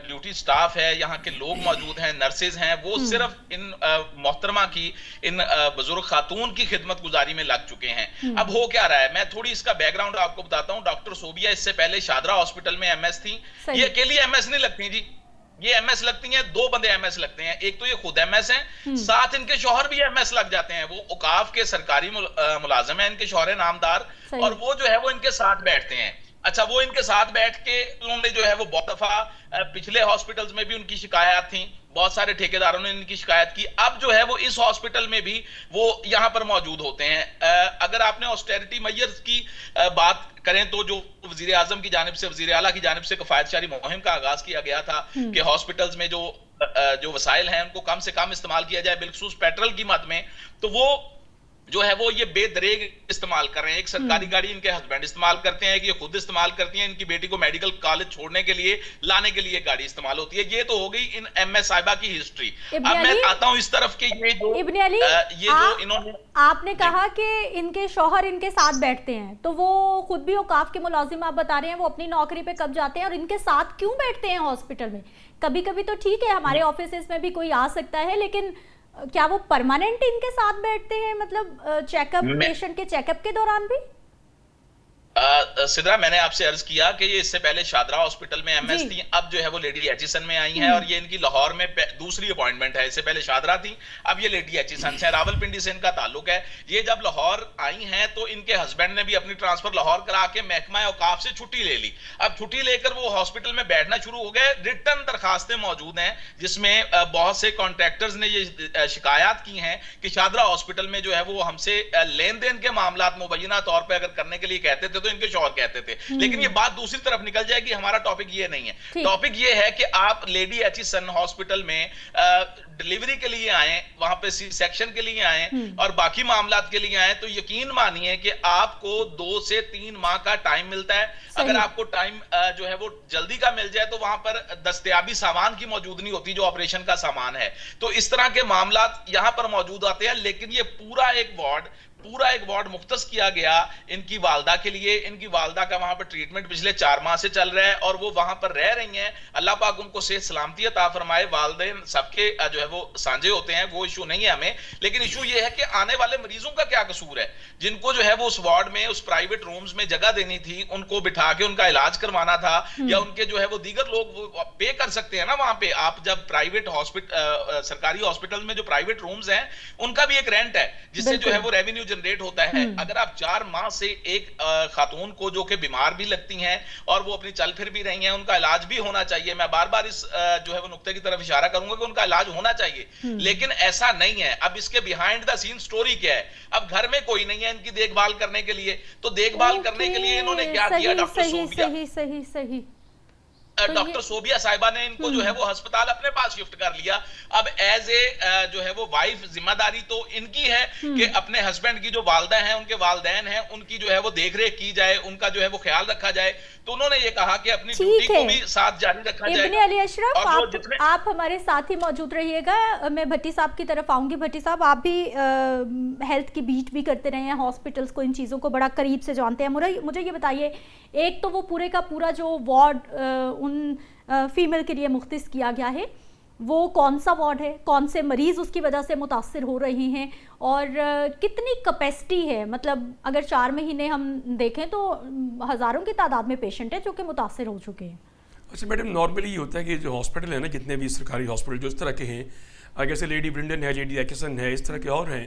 ڈیوٹی سٹاف ہے، یہاں کے لوگ موجود ہیں، نرسز ہیں، وہ صرف ان محترمہ کی، ان بزرگ خاتون کی خدمت گزاری میں لگ چکے ہیں۔ اب ہو کیا رہا ہے، میں تھوڑی اس کا بیک گراؤنڈ آپ کو بتاتا ہوں۔ ڈاکٹر صوبیہ اس سے پہلے شادرہ ہاسپٹل میں ایم ایس تھی، یہ اکیلی ایم ایس نہیں لگتی جی، یہ ایم ایس لگتی ہیں, 2 بندے ایم ایس لگتے ہیں, ایک تو یہ خود ایم ایس ہیں, ساتھ ان کے شوہر بھی ایم ایس لگ جاتے ہیں, وہ اوقاف کے سرکاری ملازم ہیں, ان کے شوہر نامدار, اور وہ جو ہے وہ ان کے ساتھ بیٹھتے ہیں. اچھا, وہ ان کے ساتھ بیٹھ کے انہوں نے جو ہے وہ بہت دفعہ پچھلے ہاسپٹلز میں بھی ان کی شکایات تھیں, بہت سارے ٹھیکیداروں نے ان کی شکایت کی, اب جو ہے وہ اس ہاسپٹل میں بھی وہ یہاں پر موجود ہوتے ہیں. اگر آپ نے آسٹیرٹی میئرز کی بات کریں تو جو وزیر اعظم کی جانب سے, وزیر اعلیٰ کی جانب سے کفایت شعری مہم کا آغاز کیا گیا تھا کہ ہاسپٹلز میں جو وسائل ہیں ان کو کم سے کم استعمال کیا جائے, بالخصوص پیٹرول کی مد میں, تو وہ جو ہے وہ یہ بے دریغ استعمال کر رہے ہیں. ایک سرکاری گاڑی ان کے ہسبینڈ استعمال کرتے ہیں, کہ یہ خود استعمال کرتی ہیں, ان کی بیٹی کو میڈیکل کالج چھوڑنے کے لیے لانے کے لیے گاڑی استعمال ہوتی ہے. یہ تو ہو گئی ان ایم ایس صاحبہ کی ہسٹری. اب میں آتا ہوں اس طرف کہ ابن علی, آپ نے کہا کہ ان کے شوہر ان کے ساتھ بیٹھتے ہیں, تو وہ خود بھی اوقاف کے ملازم آپ بتا رہے ہیں, وہ اپنی نوکری پہ کب جاتے ہیں اور ان کے ساتھ کیوں بیٹھتے ہیں ہاسپٹل میں؟ کبھی کبھی تو ٹھیک ہے ہمارے آفیسز میں بھی کوئی آ سکتا ہے, لیکن کیا وہ پرماننٹ ان کے ساتھ بیٹھتے ہیں, مطلب چیک اپ, پیشنٹ کے چیک اپ کے دوران بھی؟ سدرا, میں نے آپ سے عرض کیا کہ یہ اس سے پہلے شادرہ ہاسپٹل میں ایم ایس تھی, اب جو ہے وہ لیڈی ایچیسن میں آئی ہیں, اور یہ ان کی لاہور میں دوسری اپوائنٹمنٹ ہے. اس سے پہلے شادرہ تھی, اب یہ لیڈی ایچیسن سے, راول پنڈی سے ان کا تعلق ہے. یہ جب لاہور آئی ہیں تو ان کے ہسبینڈ نے بھی اپنی ٹرانسفر لاہور کرا کے محکمہ اوقاف سے چھٹی لے لی. اب چھٹی لے کر وہ ہاسپٹل میں بیٹھنا شروع ہو گئے. ریٹن درخواستیں موجود ہیں جس میں بہت سے کانٹریکٹرز نے یہ شکایات کی ہیں کہ شادرہ ہاسپٹل میں جو ہے وہ ہم سے لین دین کے معاملات مبینہ طور پہ اگر کرنے کے لیے کہتے تھے تو ان کے شوہر کہتے تھے. لیکن یہ بات دوسری طرف نکل جائے گی, ہمارا ٹاپک یہ نہیں ہے. ٹاپک یہ ہے کہ آپ لیڈی ایچیسن ہاسپٹل میں ڈیلیوری کے لیے آئیں, وہاں پہ سی سیکشن کے لیے آئیں اور باقی معاملات کے لیے آئیں, تو یقین مانیے کہ آپ کو 2 سے 3 ماہ کا ٹائم ملتا ہے. اگر آپ کو ٹائم جو ہے وہ جلدی کا مل جائے تو وہاں پر دستیابی سامان کی موجود نہیں ہوتی جو آپریشن کا سامان ہے. تو اس طرح کے معاملات یہاں پر موجود آتے ہیں. لیکن یہ پورا ایک وارڈ مختص کیا گیا ان کی والدہ کے لیے. ان کی والدہ کا وہاں پر ٹریٹمنٹ پچھلے 4 ماہ سے چل رہا ہے اور وہ وہاں پر رہ رہی ہیں. اللہ پاک ان کو صحت سلامتی عطا فرمائے. والدین سب کے جو ہے وہ سانجے ہوتے ہیں, وہ ایشو نہیں ہے ہمیں. لیکن ایشو یہ ہے کہ آنے والے مریضوں کا کیا قصور ہے, جن کو جو ہے وہ اس وارڈ میں, اس پرائیویٹ رومز میں جگہ دینی تھی, ان کو بٹھا کے ان کا علاج کروانا تھا, یا ان کے جو ہے وہ دیگر لوگ پے کر سکتے ہیں نا وہاں پہ. آپ جب پرائیویٹ ہاسپٹل, سرکاری ہاسپٹل میں جو پرائیویٹ رومز ہیں ان کا بھی ایک رینٹ ہے جس سے جو ہے وہ ریونیو جنریٹ ہوتا ہے. اگر آپ 4 ماہ سے ایک خاتون کو جو کہ بیمار بھی لگتی ہیں اور وہ اپنی چل پھر بھی رہی ہیں, ان کا علاج بھی ہونا چاہیے. میں بار بار اس جو ہے وہ نقطے کی طرف اشارہ کروں گا کہ ان کا علاج ہونا چاہیے, لیکن ایسا نہیں ہے. اب اس کے بیہائنڈ دا سین سٹوری کیا ہے؟ اب گھر میں کوئی نہیں ہے ان کی دیکھ بھال کرنے کے لیے, تو دیکھ بھال کرنے کے لیے انہوں نے کیا کیا, ڈاکٹر صوبیہ صاحبہ نے ان کو جو ہے وہ ہسپتال اپنے پاس شفٹ کر لیا. اب ایز اے جو ہے وہ وائف ذمہ داری تو ان کی ہے کہ اپنے ہسبینڈ کی جو والدہ ہیں, ان کے والدین ہیں, ان کی جو ہے وہ دیکھ ریکھ کی جائے, ان کا جو ہے وہ خیال رکھا جائے. تو انہوں نے یہ کہا کہ اپنی ڈیوٹی کو بھی ساتھ جاری رکھا جائے. ابن علی اشرف, آپ ہمارے ساتھ ہی موجود رہیے گا. میں بھٹی صاحب کی طرف آؤں گی. بھٹی صاحب, آپ بھی ہیلتھ کی بیٹ بھی کرتے رہے ہیں, ہاسپٹلس کو, ان چیزوں کو بڑا قریب سے جانتے ہیں. مجھے یہ بتائیے, ایک تو وہ پورے کا پورا جو وارڈ ان فیمیل کے لیے مختص کیا گیا ہے, وہ کون سا وارڈ ہے, کون سے مریض اس کی وجہ سے متاثر ہو رہے ہیں, اور کتنی کیپیسٹی ہے؟ مطلب اگر 4 مہینے ہم دیکھیں تو ہزاروں کی تعداد میں پیشنٹ ہیں جو کہ متاثر ہو چکے ہیں. اچھا میڈم, نارملی یہ ہوتا ہے کہ جو ہاسپٹل ہیں نا, جتنے بھی سرکاری ہاسپٹل جو اس طرح کے ہیں, جیسے لیڈی برنڈن ہے, لیڈی ایکسن ہے, اس طرح کے اور ہیں.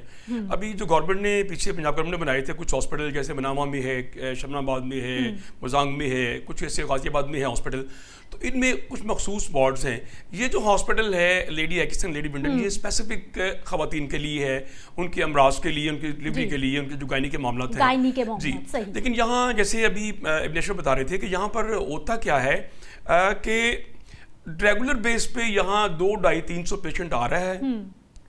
ابھی جو گورنمنٹ نے پیچھے پنجاب گورنمنٹ نے بنائے تھے کچھ ہاسپٹل, جیسے بناما میں ہے, شمنا آباد میں ہے, مزانگ میں ہے, کچھ ایسے غازی آباد میں ہے ہاسپٹل. تو ان میں کچھ مخصوص وارڈز ہیں. یہ جو ہاسپٹل ہے لیڈی ایکسن, لیڈی برنڈن, یہ اسپیسیفک خواتین کے لیے ہے, ان کے امراض کے لیے, ان کی ڈلیوری کے لیے, ان کے جو گائنی کے معاملات ہیں. جی, لیکن یہاں جیسے ابھی ابن اشرف بتا رہے تھے کہ یہاں پر ہوتا کیا ہے کہ ریگولر بیس پہ یہاں 200-300 پیشنٹ آ رہا ہے.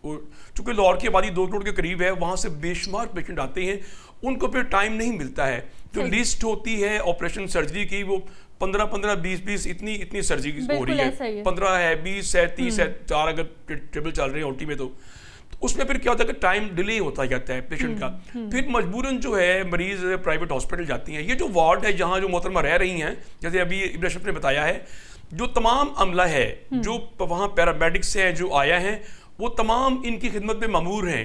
چونکہ لاہور کی آبادی 2 کروڑ کے قریب ہے, وہاں سے بے شمار پیشنٹ آتے ہیں, ان کو پھر ٹائم نہیں ملتا ہے. جو لسٹ ہوتی ہے آپریشن سرجری کی, وہ 15-20 اتنی سرجری ہو رہی ہے, 15 ہے, 20 ہے, 30 ہے, 4 اگر ٹریبل چل رہے ہیں اوٹی میں, تو اس میں پھر کیا ہوتا ہے کہ ٹائم ڈیلے ہوتا جاتا ہے پیشنٹ کا. پھر مجبوراً جو ہے مریض پرائیویٹ ہاسپٹل جاتی ہیں. یہ جو وارڈ ہے جہاں جو محترمہ رہ رہی ہیں, جیسے ابھی ابن اشرف نے بتایا ہے, جو تمام عملہ ہے, جو وہاں پیرامیڈکس ہیں جو آیا ہیں, وہ تمام ان کی خدمت میں مامور ہیں.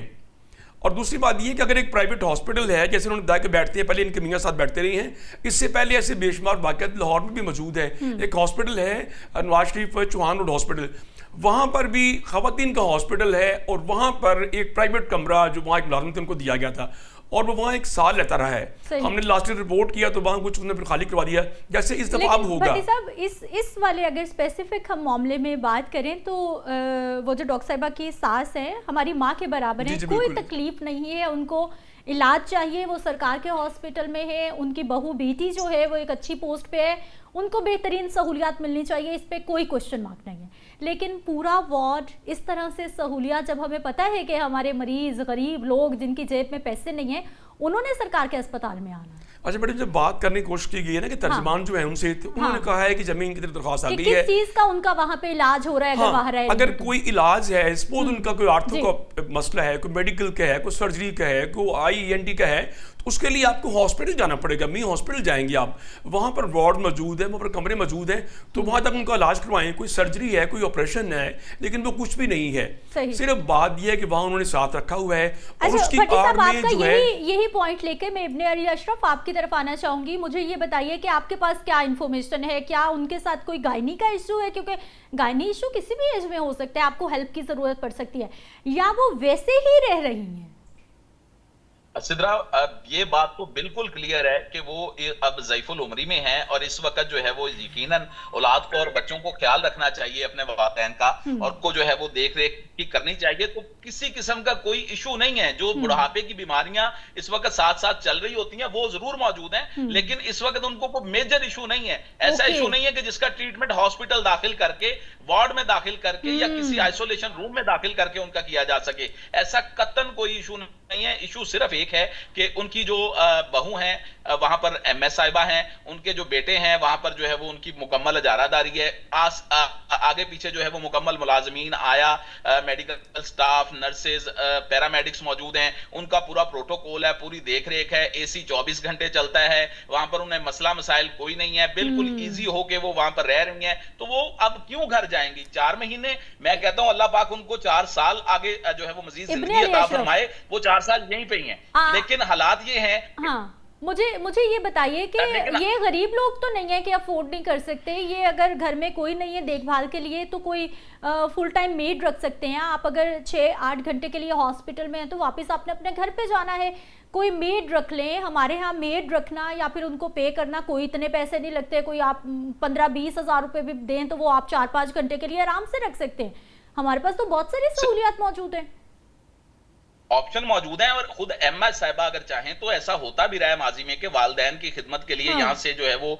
اور دوسری بات یہ کہ اگر ایک پرائیویٹ ہاسپٹل ہے، جیسے انہوں نے بتایا کہ بیٹھتے ہیں، پہلے ان کے میاں ساتھ بیٹھتے رہے ہیں، اس سے پہلے ایسے بے شمار واقعات لاہور میں بھی موجود ہیں. ایک ہاسپٹل ہے نواز شریف چوہان روڈ ہاسپٹل، وہاں پر بھی خواتین کا ہاسپٹل ہے، اور وہاں پر ایک پرائیویٹ کمرہ جو وہاں ایک ملازم تھے ان کو دیا گیا تھا، اور وہ وہاں 1 سال رہتا رہا ہے. ہم نے لاسٹ رپورٹ کیا تو وہاں کچھ انہوں نے خالی کروا دیا. جیسے اس دفعہ اب ہوگا. بھٹی صاحب اس والے اگر اسپیسیفک ہم معاملے میں بات کریں تو وہ جو ڈاکٹر صاحبہ کی ساس ہیں ہماری ماں کے برابر ہیں، کوئی تکلیف نہیں ہے، ان کو علاج چاہیے، وہ سرکار کے ہاسپٹل میں ہے، ان کی بہو بیٹی جو ہے وہ ایک اچھی پوسٹ پہ ہے، ان کو بہترین سہولیات ملنی چاہیے، اس پہ کوئی کوشچن مارک نہیں ہے. لیکن پورا وارڈ اس طرح سے سہولیات، جب ہمیں پتہ ہے کہ ہمارے مریض غریب لوگ جن کی جیب میں پیسے نہیں ہیں انہوں نے سرکار کے اسپتال میں آنا ہے. اچھا میڈم، جب بات کرنے کی کوشش کی گئی ہے نا کہ ترجمان جو ہے ان سے، انہوں نے کہا ہے کہ زمین کی طرف درخواست آ گئی ہے، کس چیز کا ان کا وہاں پہ علاج ہو رہا ہے، اگر باہر ہے، اگر کوئی علاج ہے، سپوز ان کا کوئی آرتھو کا مسئلہ ہے، کوئی میڈیکل کا ہے، کوئی سرجری کا ہے، کوئی IENT کا ہے، تو اس کے لیے آپ کو ہاسپٹل جانا پڑے گا. ہاسپٹل جائیں گے آپ، وہاں پر وارڈ موجود ہے، وہاں پر کمرے موجود ہیں، تو وہاں تک ان کا علاج کروائیں. کوئی سرجری ہے، کوئی آپریشن ہے، لیکن وہ کچھ بھی نہیں ہے. صرف بات یہ ہے کہ وہاں انہوں نے ساتھ رکھا ہوا ہے. اور اس کی آڑ میں جو ہے یہی پوائنٹ لے کے میں ابن علی اشرف آپ کی طرف آنا چاہوں گی. مجھے یہ بتائیے کہ آپ کے پاس کیا انفارمیشن ہے، کیا ان کے ساتھ کوئی گائنی کا ایشو ہے؟ کیونکہ گائنی ایشو کسی بھی ایج میں ہو سکتا ہے، آپ کو ہیلپ کی ضرورت پڑ سکتی ہے، یا وہ ویسے ہی رہ رہی ہیں؟ سدرا، یہ بات تو بالکل کلیئر ہے کہ وہ اب ضعیف العمری میں ہیں، اور اس وقت جو ہے وہ یقیناً اولاد کو اور بچوں کو خیال رکھنا چاہیے اپنے والدین کا، اور کو جو ہے وہ دیکھ ریکھ کی کرنی چاہیے. تو کسی قسم کا کوئی ایشو نہیں ہے. جو بڑھاپے کی بیماریاں اس وقت ساتھ ساتھ چل رہی ہوتی ہیں وہ ضرور موجود ہیں، لیکن اس وقت ان کو کوئی میجر ایشو نہیں ہے. ایسا ایشو نہیں ہے کہ جس کا ٹریٹمنٹ ہاسپٹل داخل کر کے، وارڈ میں داخل کر کے، یا کسی آئسولیشن روم میں داخل کر کے ان کا کیا جا سکے. ایسا قطعاً کوئی ایشو نہیں ہے. ایشو صرف ایک ہے کہ ان کی جو بہو ہیں وہاں پر MS صاحبہ ہیں، ان کے جو بیٹے ہیں وہاں پر جو ہے وہ ان کی مکمل اجارہ داری ہے. آگے پیچھے جو ہے وہ مکمل ملازمین، آیا میڈیکل سٹاف، نرسز، پیرامیڈکس موجود ہیں. ان کا پورا پروٹوکول ہے، پوری دیکھ ریکھ ہے، AC 24 گھنٹے چلتا ہے. وہاں پر انہیں مسئلہ مسائل کوئی نہیں ہے، بالکل ایزی ہو کے وہ وہاں پر رہ رہی ہیں. تو وہ اب کیوں گھر جائیں گی؟ 4 مہینے، میں کہتا ہوں اللہ پاک ان کو 4 سال آگے جو ہے وہ مزید زندگی عطا فرمائے. وہ 4 سال یہیں پہ ہی ہیں، لیکن حالات یہ ہیں. مجھے یہ بتائیے کہ یہ غریب لوگ تو نہیں ہے کہ افورڈ نہیں کر سکتے. یہ اگر گھر میں کوئی نہیں ہے دیکھ بھال کے لیے تو کوئی فل ٹائم میڈ رکھ سکتے ہیں آپ. اگر 6-8 گھنٹے کے لیے ہاسپٹل میں ہیں تو واپس آپ نے اپنے گھر پہ جانا ہے، کوئی میڈ رکھ لیں. ہمارے ہاں میڈ رکھنا یا پھر ان کو پے کرنا کوئی اتنے پیسے نہیں لگتے. کوئی آپ 15-20 ہزار روپے بھی دیں تو وہ آپ 4-5 گھنٹے کے لیے آرام سے رکھ سکتے ہیں. ہمارے پاس تو بہت ساری سہولیات موجود ہیں، آپشن موجود ہیں. اور خود MS صاحبہ اگر چاہیں تو ایسا ہوتا بھی رہا ہے ماضی میں کہ والدین کی خدمت کے لیے یہاں سے جو ہے وہ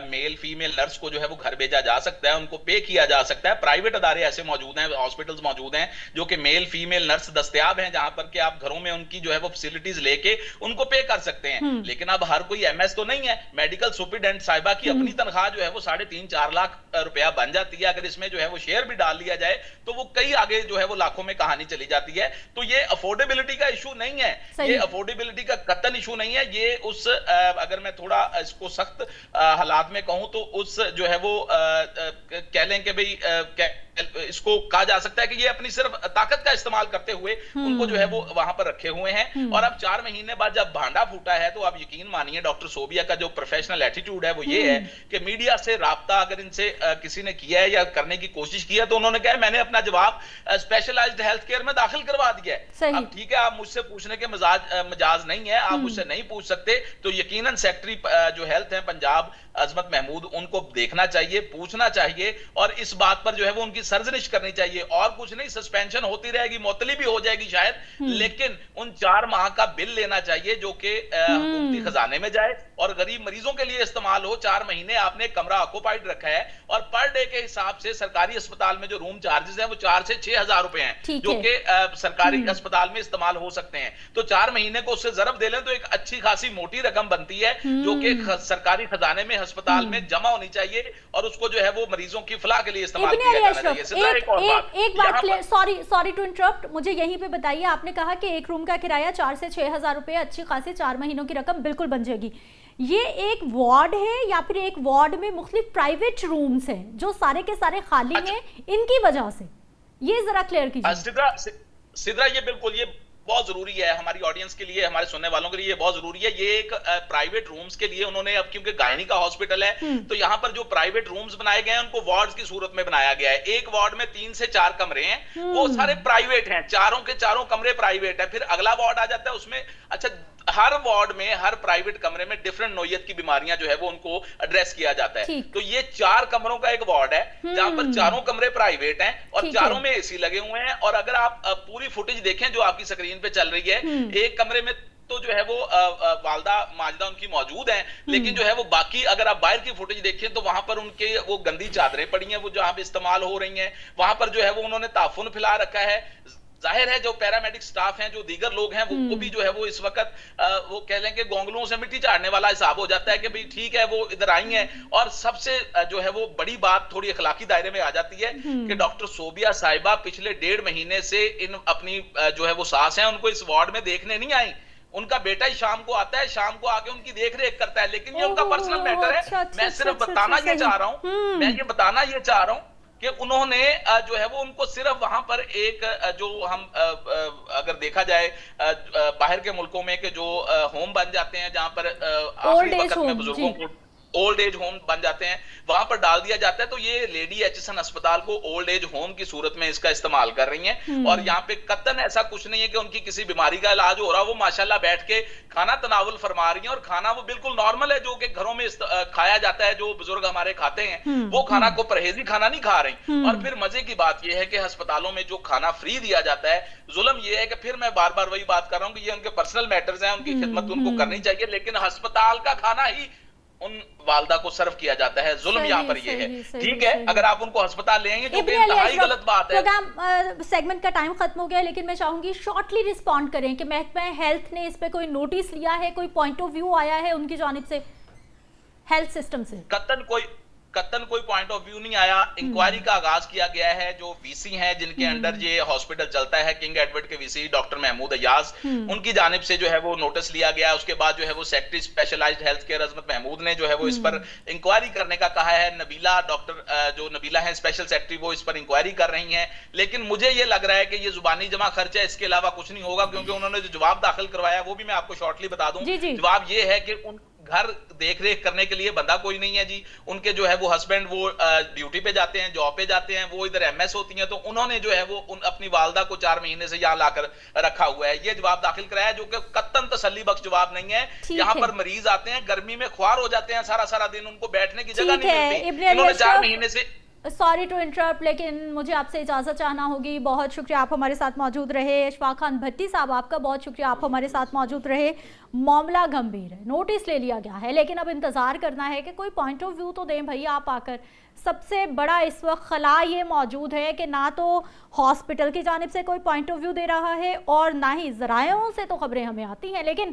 میل فیمیل نرس کو جو ہے وہ گھر بھیجا جا سکتا ہے، ان کو پے کیا جا سکتا ہے. پرائیویٹ ادارے ایسے موجود ہیں، ہاسپٹلز موجود ہیں جو کہ میل فیمیل نرس دستیاب ہیں، جہاں پر کہ آپ گھروں میں ان کی جو ہے وہ فیسلٹیز لے کے ان کو پے کر سکتے ہیں. لیکن اب ہر کوئی MS تو نہیں ہے. میڈیکل سپرنٹینڈنٹ صاحبہ کی اپنی تنخواہ جو ہے وہ 3.5-4 لاکھ روپیہ بن جاتی ہے. اگر اس میں جو ہے وہ شیئر بھی ڈال لیا جائے تو وہ کئی آگے جو ہے وہ لاکھوں میں کہانی چلی جاتی ہے. تو یہ افورڈیبلٹی کا ایشو نہیں ہے، یہ افورڈیبلٹی کا قطعاً ایشو نہیں ہے. یہ اس اگر میں تھوڑا اس کو سخت حالات میں کہوں تو اس جو ہے وہ کہہ لیں کہ بھئی اس کو کہا جا سکتا ہے کہ یہ اپنی صرف طاقت کا استعمال کرتے ہوئے ان کو جو ہے وہ وہاں پر رکھے ہوئے ہیں. اور اب 4 مہینے بعد جب بھانڈا پھوٹا ہے تو آپ یقین مانیے ڈاکٹر صوبیہ کا جو پروفیشنل ایٹیٹیوڈ ہے وہ یہ ہے کہ میڈیا سے رابطہ اگر ان سے کسی نے کیا ہے یا کرنے کی کوشش کی ہے تو انہوں نے کہا میں نے اپنا جواب اسپیشلائزڈ ہیلتھ کیئر میں داخل کروا دیا ہے. اب ٹھیک ہے، آپ مجھ سے پوچھنے کے مجاز نہیں ہے، آپ مجھ سے نہیں پوچھ سکتے. تو یقیناً سیکٹری جو ہیلتھ ہیں پنجاب عظمت محمود، ان کو دیکھنا چاہیے، پوچھنا چاہیے، اور اس بات پر جو ہے وہ ان کی سرزنش کرنی چاہیے. اور کچھ نہیں، سسپینشن ہوتی رہے گی، معطلی بھی ہو جائے گی شاید، لیکن ان 4 ماہ کا بل لینا چاہیے جو کہ حکومتی خزانے میں جائے اور غریب مریضوں کے لیے استعمال ہو. 4 مہینے آپ نے کمرہ آکوپائڈ رکھا ہے اور پر ڈے کے حساب سے سرکاری اسپتال میں جو روم چارجز ہیں وہ 4 سے 6 ہزار روپے ہیں جو کہ سرکاری اسپتال میں استعمال ہو سکتے ہیں. تو 4 مہینے کو اس سے ضرب دے لیں تو ایک اچھی خاصی موٹی رقم بنتی ہے جو کہ سرکاری خزانے میں ہسپتال میں جمع ہونی چاہیے اور اس کو جو ہے وہ مریضوں کی فلاح کے لیے استعمال کیا جانا چاہیے. ایک بات سوری ٹو انٹرپٹ، مجھے یہیں پہ بتائیے، آپ نے کہا کہ ایک روم کا کرایہ 4 سے 6 ہزار روپے، اچھی خاصی 4 مہینوں کی رقم بالکل بن جائے گی. یہ ایک وارڈ ہے یا پھر ایک وارڈ میں مختلف پرائیویٹ رومز ہیں جو سارے کے سارے خالی ہیں ان کی وجہ سے؟ یہ ذرا کلیئر کیجیے. سدرا، یہ بالکل یہ بہت ضروری ہے ہماری آڈینس کے لیے, ہمارے سننے والوں کے لیے بہت ضروری ہے. یہ ایک پرائیویٹ رومز کے لیے انہوں نے, اب کیونکہ گائنی کا ہاسپٹل ہے تو یہاں پر جو پرائیویٹ رومز بنائے گئے ہیں ان کو وارڈز کی صورت میں بنایا گیا ہے. ایک وارڈ میں 3 سے 4 کمرے ہیں, وہ سارے پرائیویٹ ہیں, چاروں کے چاروں کمرے پرائیویٹ ہیں. پھر اگلا وارڈ آ جاتا ہے اس میں, اچھا ہر وارڈ میں, ہر پرائیویٹ کمرے میں ڈیفرنٹ نوعیت کی بیماریاں جو ہے وہ ان کو ایڈریس کیا جاتا ہے. تو یہ 4 کمروں کا ایک وارڈ ہے جہاں پر چاروں کمرے پرائیویٹ ہیں اور چاروں میں اے سی لگے ہوئے ہیں. اور اگر آپ پوری فوٹیج دیکھیں جو آپ کی سکرین پہ چل رہی ہے, ایک کمرے میں تو جو ہے وہ والدہ ماجدہ ان کی موجود ہیں, لیکن جو ہے وہ باقی اگر آپ باہر کی فوٹیج دیکھیں تو وہاں پر ان کے وہ گندی چادریں پڑی ہیں وہ جہاں پہ استعمال ہو رہی ہیں, وہاں پر جو ہے وہ انہوں نے تعفن پھیلا رکھا ہے. ظاہر ہے جو پیرامیڈک سٹاف ہیں, جو دیگر لوگ ہیں, وہ بھی جو ہے وہ اس وقت وہ کہہ لیں کہ گونگلوں سے مٹی چاڑنے والا حساب ہو جاتا ہے کہ بھئی ٹھیک ہے وہ ادھر آئی ہیں. اور سب سے جو ہے وہ بڑی بات تھوڑی اخلاقی دائرے میں آ جاتی ہے کہ ڈاکٹر صوبیہ صاحبہ پچھلے 1.5 مہینے سے ان اپنی جو ہے وہ ساس ہیں ان کو اس وارڈ میں دیکھنے نہیں آئیں. ان کا بیٹا ہی شام کو آتا ہے, شام کو آ کے ان کی دیکھ ریکھ کرتا ہے, لیکن یہ ان کا پرسنل میٹر ہے. میں صرف بتانا یہ چاہ رہا ہوں, میں یہ بتانا یہ چاہ رہا ہوں کہ انہوں نے جو ہے وہ ان کو صرف وہاں پر ایک جو ہم اگر دیکھا جائے باہر کے ملکوں میں کہ جو ہوم بن جاتے ہیں جہاں پر آخری وقت میں بزرگوں کو اولڈ ایج ہوم بن جاتے ہیں, وہاں پر ڈال دیا جاتا ہے. تو یہ لیڈی ایچسن اسپتال کو اولڈ ایج ہوم کی صورت میں اس کا استعمال کر رہی ہیں. اور یہاں پہ قطعاً ایسا کچھ نہیں ہے کہ ان کی کسی بیماری کا علاج ہو رہا, وہ ماشاءاللہ بیٹھ کے کھانا تناول فرما رہی ہیں, اور کھانا وہ بالکل نارمل ہے جو کہ گھروں میں کھایا جاتا ہے, جو بزرگ ہمارے کھاتے ہیں, وہ کھانا کو پرہیزی کھانا نہیں کھا رہی. اور پھر مزے کی بات یہ ہے کہ ہسپتالوں میں جو کھانا فری دیا جاتا ہے, ظلم یہ ہے کہ پھر میں بار بار وہی بات کر رہا ہوں کہ یہ ان کے پرسنل میٹرز ہیں, ان کی خدمت ان کو کرنی چاہیے, لیکن ہسپتال کا کھانا ہی ان والدہ کو سرو کیا جاتا ہے. ظلم یہاں پر یہ ہے. ٹھیک ہے اگر آپ ان کو ہسپتال لے آئیں گے جو کہ انتہائی غلط بات ہے. پروگرام سیگمنٹ کا ٹائم ختم ہو گیا, لیکن میں چاہوں گی شارٹلی رسپونڈ کریں کہ محکمہ ہیلتھ نے اس پہ کوئی نوٹس لیا ہے, کوئی پوائنٹ آف ویو آیا ہے ان کی جانب سے ہیلتھ سسٹم سے؟ قطن کوئی پوائنٹ آف ویو نہیں آیا. انکوائری کا آغاز کیا گیا ہے. جو وی سی ہیں جن کے انڈر یہ ہاسپٹل چلتا ہے, کنگ ایڈورڈ کے وی سی ڈاکٹر محمود ایاز, ان کی جانب سے جو ہے وہ نوٹس لیا گیا. اس کے بعد جو ہے وہ سیکٹری اسپیشلائزڈ ہیلتھ کیئر عظمت محمود نے جو ہے وہ اس پر انکوائری کرنے کا کہا ہے. نبیلہ ڈاکٹر جو نبیلہ ہیں اسپیشل سیکٹری, وہ اس پر انکوائری کر رہی ہیں. لیکن مجھے یہ لگ رہا ہے کہ یہ زبانی جمع خرچ ہے, اس کے علاوہ کچھ نہیں ہوگا, کیونکہ انہوں نے جو جواب داخل کروایا وہ بھی میں آپ کو شارٹلی بتا دوں. جواب یہ ہے کہ ان گھر دیکھ ریکھ کرنے کے لیے بندہ کوئی نہیں ہے جی. ان کے جو ہے وہ ہسبینڈ وہ ڈیوٹی پہ جاتے ہیں, جاب پہ جاتے ہیں, وہ ادھر ایم ایس ہوتی ہیں, تو انہوں نے جو ہے وہ اپنی والدہ کو 4 مہینے سے یہاں لا کر رکھا ہوا ہے. یہ جواب داخل کرایا جو کہ قطعاً تسلی بخش جواب نہیں ہے. یہاں پر مریض آتے ہیں, گرمی میں خوار ہو جاتے ہیں, سارا دن ان کو بیٹھنے کی جگہ نہیں ملتی. انہوں نے 4 مہینے سے سوری ٹو انٹرپٹ, لیکن مجھے آپ سے اجازت چاہنا ہوگی. بہت شکریہ آپ ہمارے ساتھ موجود رہے. اشفاق خان بھٹی صاحب آپ کا بہت شکریہ آپ ہمارے ساتھ موجود رہے. معاملہ گمبھیر ہے, نوٹس لے لیا گیا ہے, لیکن اب انتظار کرنا ہے کہ کوئی پوائنٹ آف ویو تو دیں بھائی آپ آ کر. سب سے بڑا اس وقت خلا یہ موجود ہے کہ نہ تو ہاسپٹل کی جانب سے کوئی پوائنٹ آف ویو دے رہا ہے, اور نہ ہی ذرائعوں سے تو خبریں ہمیں آتی ہیں, لیکن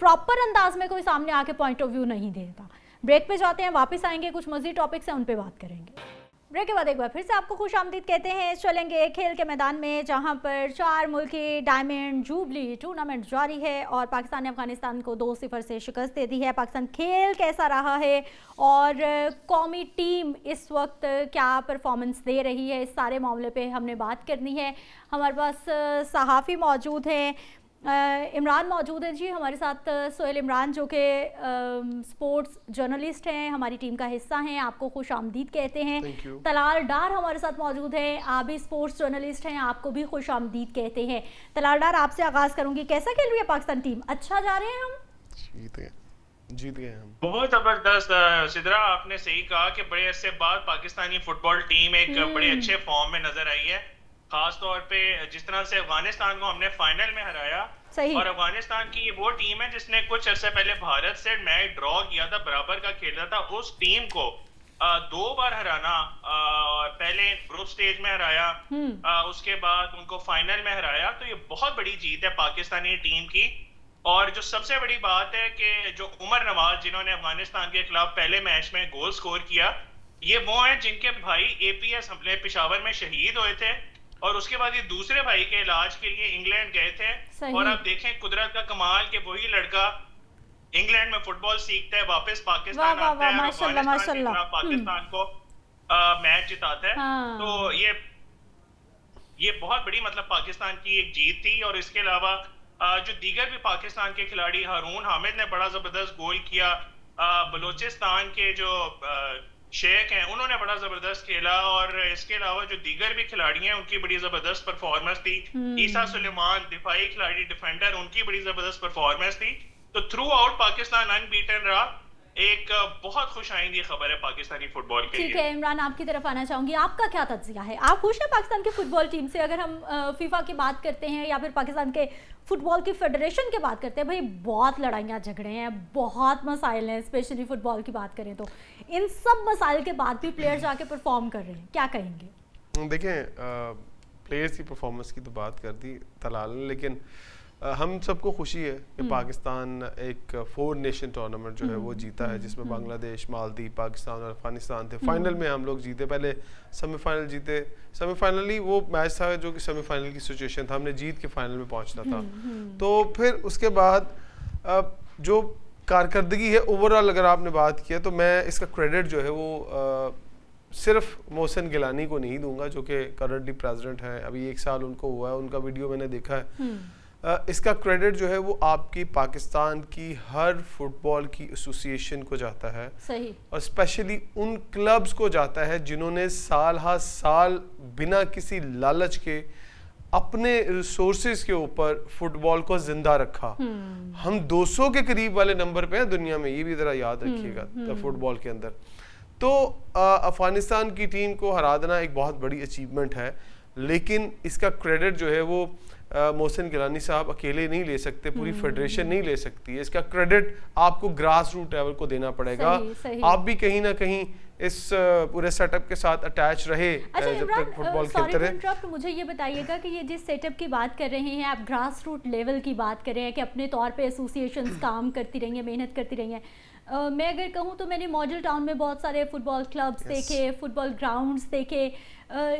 پراپر انداز میں کوئی سامنے آ کے پوائنٹ آف ویو نہیں دیتا. بریک پہ جاتے ہیں, واپس آئیں گے, کچھ مزید ٹاپکس ہیں ان پہ بات کریں گے. بریک کے بعد ایک بار پھر سے آپ کو خوش آمدید کہتے ہیں. چلیں گے کھیل کے میدان میں, جہاں پر 4 ملکی ڈائمنڈ جوبلی ٹورنامنٹ جاری ہے اور پاکستان نے افغانستان کو 2-0 سے شکست دے دی ہے. پاکستان کھیل کیسا رہا ہے اور قومی ٹیم اس وقت کیا پرفارمنس دے رہی ہے, اس سارے معاملے پہ ہم نے بات کرنی ہے. ہمارے پاس صحافی موجود ہیں, عمران موجود ہیں جی ہمارے ساتھ. سہیل عمران جو کہ سپورٹس جرنلسٹ ہیں, ہماری ٹیم کا حصہ ہیں, آپ کو خوش آمدید کہتے ہیں. طلال ڈار ہمارے ساتھ موجود ہیں, آپ بھی سپورٹس جرنلسٹ ہیں, آپ کو بھی خوش آمدید کہتے ہیں. طلال ڈار آپ سے آغاز کروں گی, کیسا کھیل رہی ہے پاکستان ٹیم؟ اچھا جا رہے ہیں ہم؟ جیت گئے ہم. بہت زبردست سدرا, آپ نے صحیح کہا کہ بڑے عرصے بعد پاکستانی فٹ بال ٹیم ایک بڑے اچھے فارم میں نظر آئی ہے. خاص طور پہ جس طرح سے افغانستان کو ہم نے فائنل میں ہرایا, اور افغانستان کی وہ ٹیم ہے جس نے کچھ عرصے پہلے بھارت سے میچ ڈرا کیا تھا, برابر کا کھیلا تھا. اس ٹیم کو 2 بار ہرانا, پہلے گروپ سٹیج میں ہرایا, اس کے بعد ان کو فائنل میں ہرایا, تو یہ بہت بڑی جیت ہے پاکستانی ٹیم کی. اور جو سب سے بڑی بات ہے کہ جو عمر نواز جنہوں نے افغانستان کے خلاف پہلے میچ میں گول سکور کیا, یہ وہ ہیں جن کے بھائی اے پی ایس حملے پشاور میں شہید ہوئے تھے, اور اس کے بعد یہ دوسرے بھائی کے علاج کے لیے انگلینڈ گئے تھے. اور آپ دیکھیں قدرت کا کمال کہ وہی لڑکا انگلینڈ میں فٹ بال سیکھتا ہے, واپس پاکستان آتا ہے اور افغانستان کے خلاف پاکستان کو میچ جتاتا ہے. تو یہ بہت بڑی مطلب پاکستان کی ایک جیت تھی. اور اس کے علاوہ جو دیگر بھی پاکستان کے کھلاڑی، ہارون حامد نے بڑا زبردست گول کیا، بلوچستان کے جو شیخ ہیں انہوں نے بڑا زبردست کھیلا، اور اس کے علاوہ جو دیگر بھی کھلاڑی ہیں ان کی بڑی زبردست پرفارمنس تھی. عیسیٰ سلیمان دفاعی کھلاڑی، ڈیفینڈر، ان کی بڑی زبردست پرفارمنس تھی. تو تھرو آؤٹ پاکستان ان بیٹن رہا. ایک بہت خوش آئندی خبر ہے پاکستانی فٹ بال کے لیے. ٹھیک ہے عمران، آپ کی طرف آنا چاہوں گی، آپ کا کیا تجزیہ ہے؟ آپ خوش ہیں پاکستان کی فٹ بال ٹیم سے؟ اگر ہم فیفا کی بات کرتے ہیں یا پھر پاکستان کے فٹ بال کی فیڈریشن کی بات کرتے ہیں، بھائی بہت لڑائیاں جھگڑے ہیں، بہت مسائل ہیں، اسپیشلی فٹ بال کی بات کریں تو ان سب مسائل کے بعد بھی پلیئر جا کے پرفارم کر رہے ہیں، کیا کہیں گے؟ دیکھیں پلیئرز کی پرفارمنس کی تو بات کر دی طلال نے، لیکن ہم سب کو خوشی ہے کہ پاکستان ایک 4 نیشن ٹورنامنٹ جو ہے وہ جیتا ہے، جس میں بنگلہ دیش، مالدیپ، پاکستان اور افغانستان تھے. فائنل میں ہم لوگ جیتے، پہلے سیمی فائنل جیتے. سیمی فائنلی وہ میچ تھا جو کہ سیمی فائنل کی سچویشن تھا، ہم نے جیت کے فائنل میں پہنچنا تھا. تو پھر اس کے بعد جو کارکردگی ہے اوور آل اگر آپ نے بات کیا تو میں اس کا کریڈٹ جو ہے وہ صرف محسن گیلانی کو نہیں دوں گا، جو کہ کرنٹلی پریزیڈنٹ ہیں، ابھی 1 سال ان کو ہوا ہے، ان کا ویڈیو میں نے دیکھا ہے. اس کا کریڈٹ جو ہے وہ آپ کی پاکستان کی ہر فٹ بال کی ایسوسیشن کو جاتا ہے، صحیح، اور اسپیشلی ان کلبز کو جاتا ہے جنہوں نے سال ہا سال بنا کسی لالچ کے اپنے ریسورسز کے اوپر فٹ بال کو زندہ رکھا. ہم 200 کے قریب والے نمبر پہ ہیں دنیا میں، یہ بھی ذرا یاد رکھیے گا فٹ بال کے اندر. تو افغانستان کی ٹیم کو ہرا دینا ایک بہت بڑی اچیومنٹ ہے، لیکن اس کا کریڈٹ جو ہے وہ محسن گیلانی صاحب اکیلے نہیں لے سکتے، پوری فیڈریشن نہیں لے سکتی. اس کا کریڈٹ آپ کو گراس روٹ لیول کو دینا پڑے گا. آپ بھی کہیں نہ کہیں اس پورے سیٹ اپ کے ساتھ اٹیچ رہے جب تک فٹ بال کھیلتے رہے. مجھے یہ بتائیے گا کہ یہ جس سیٹ اپ کی بات کر رہے ہیں آپ، گراس روٹ لیول کی بات کر رہے ہیں کہ اپنے طور پہ ایسوسیشنز کام کرتی رہی ہیں، محنت کرتی رہی ہیں. میں اگر کہوں تو میں نے ماڈل ٹاؤن میں بہت سارے فٹ بال کلبز دیکھے، فٹ بال گراؤنڈز دیکھے.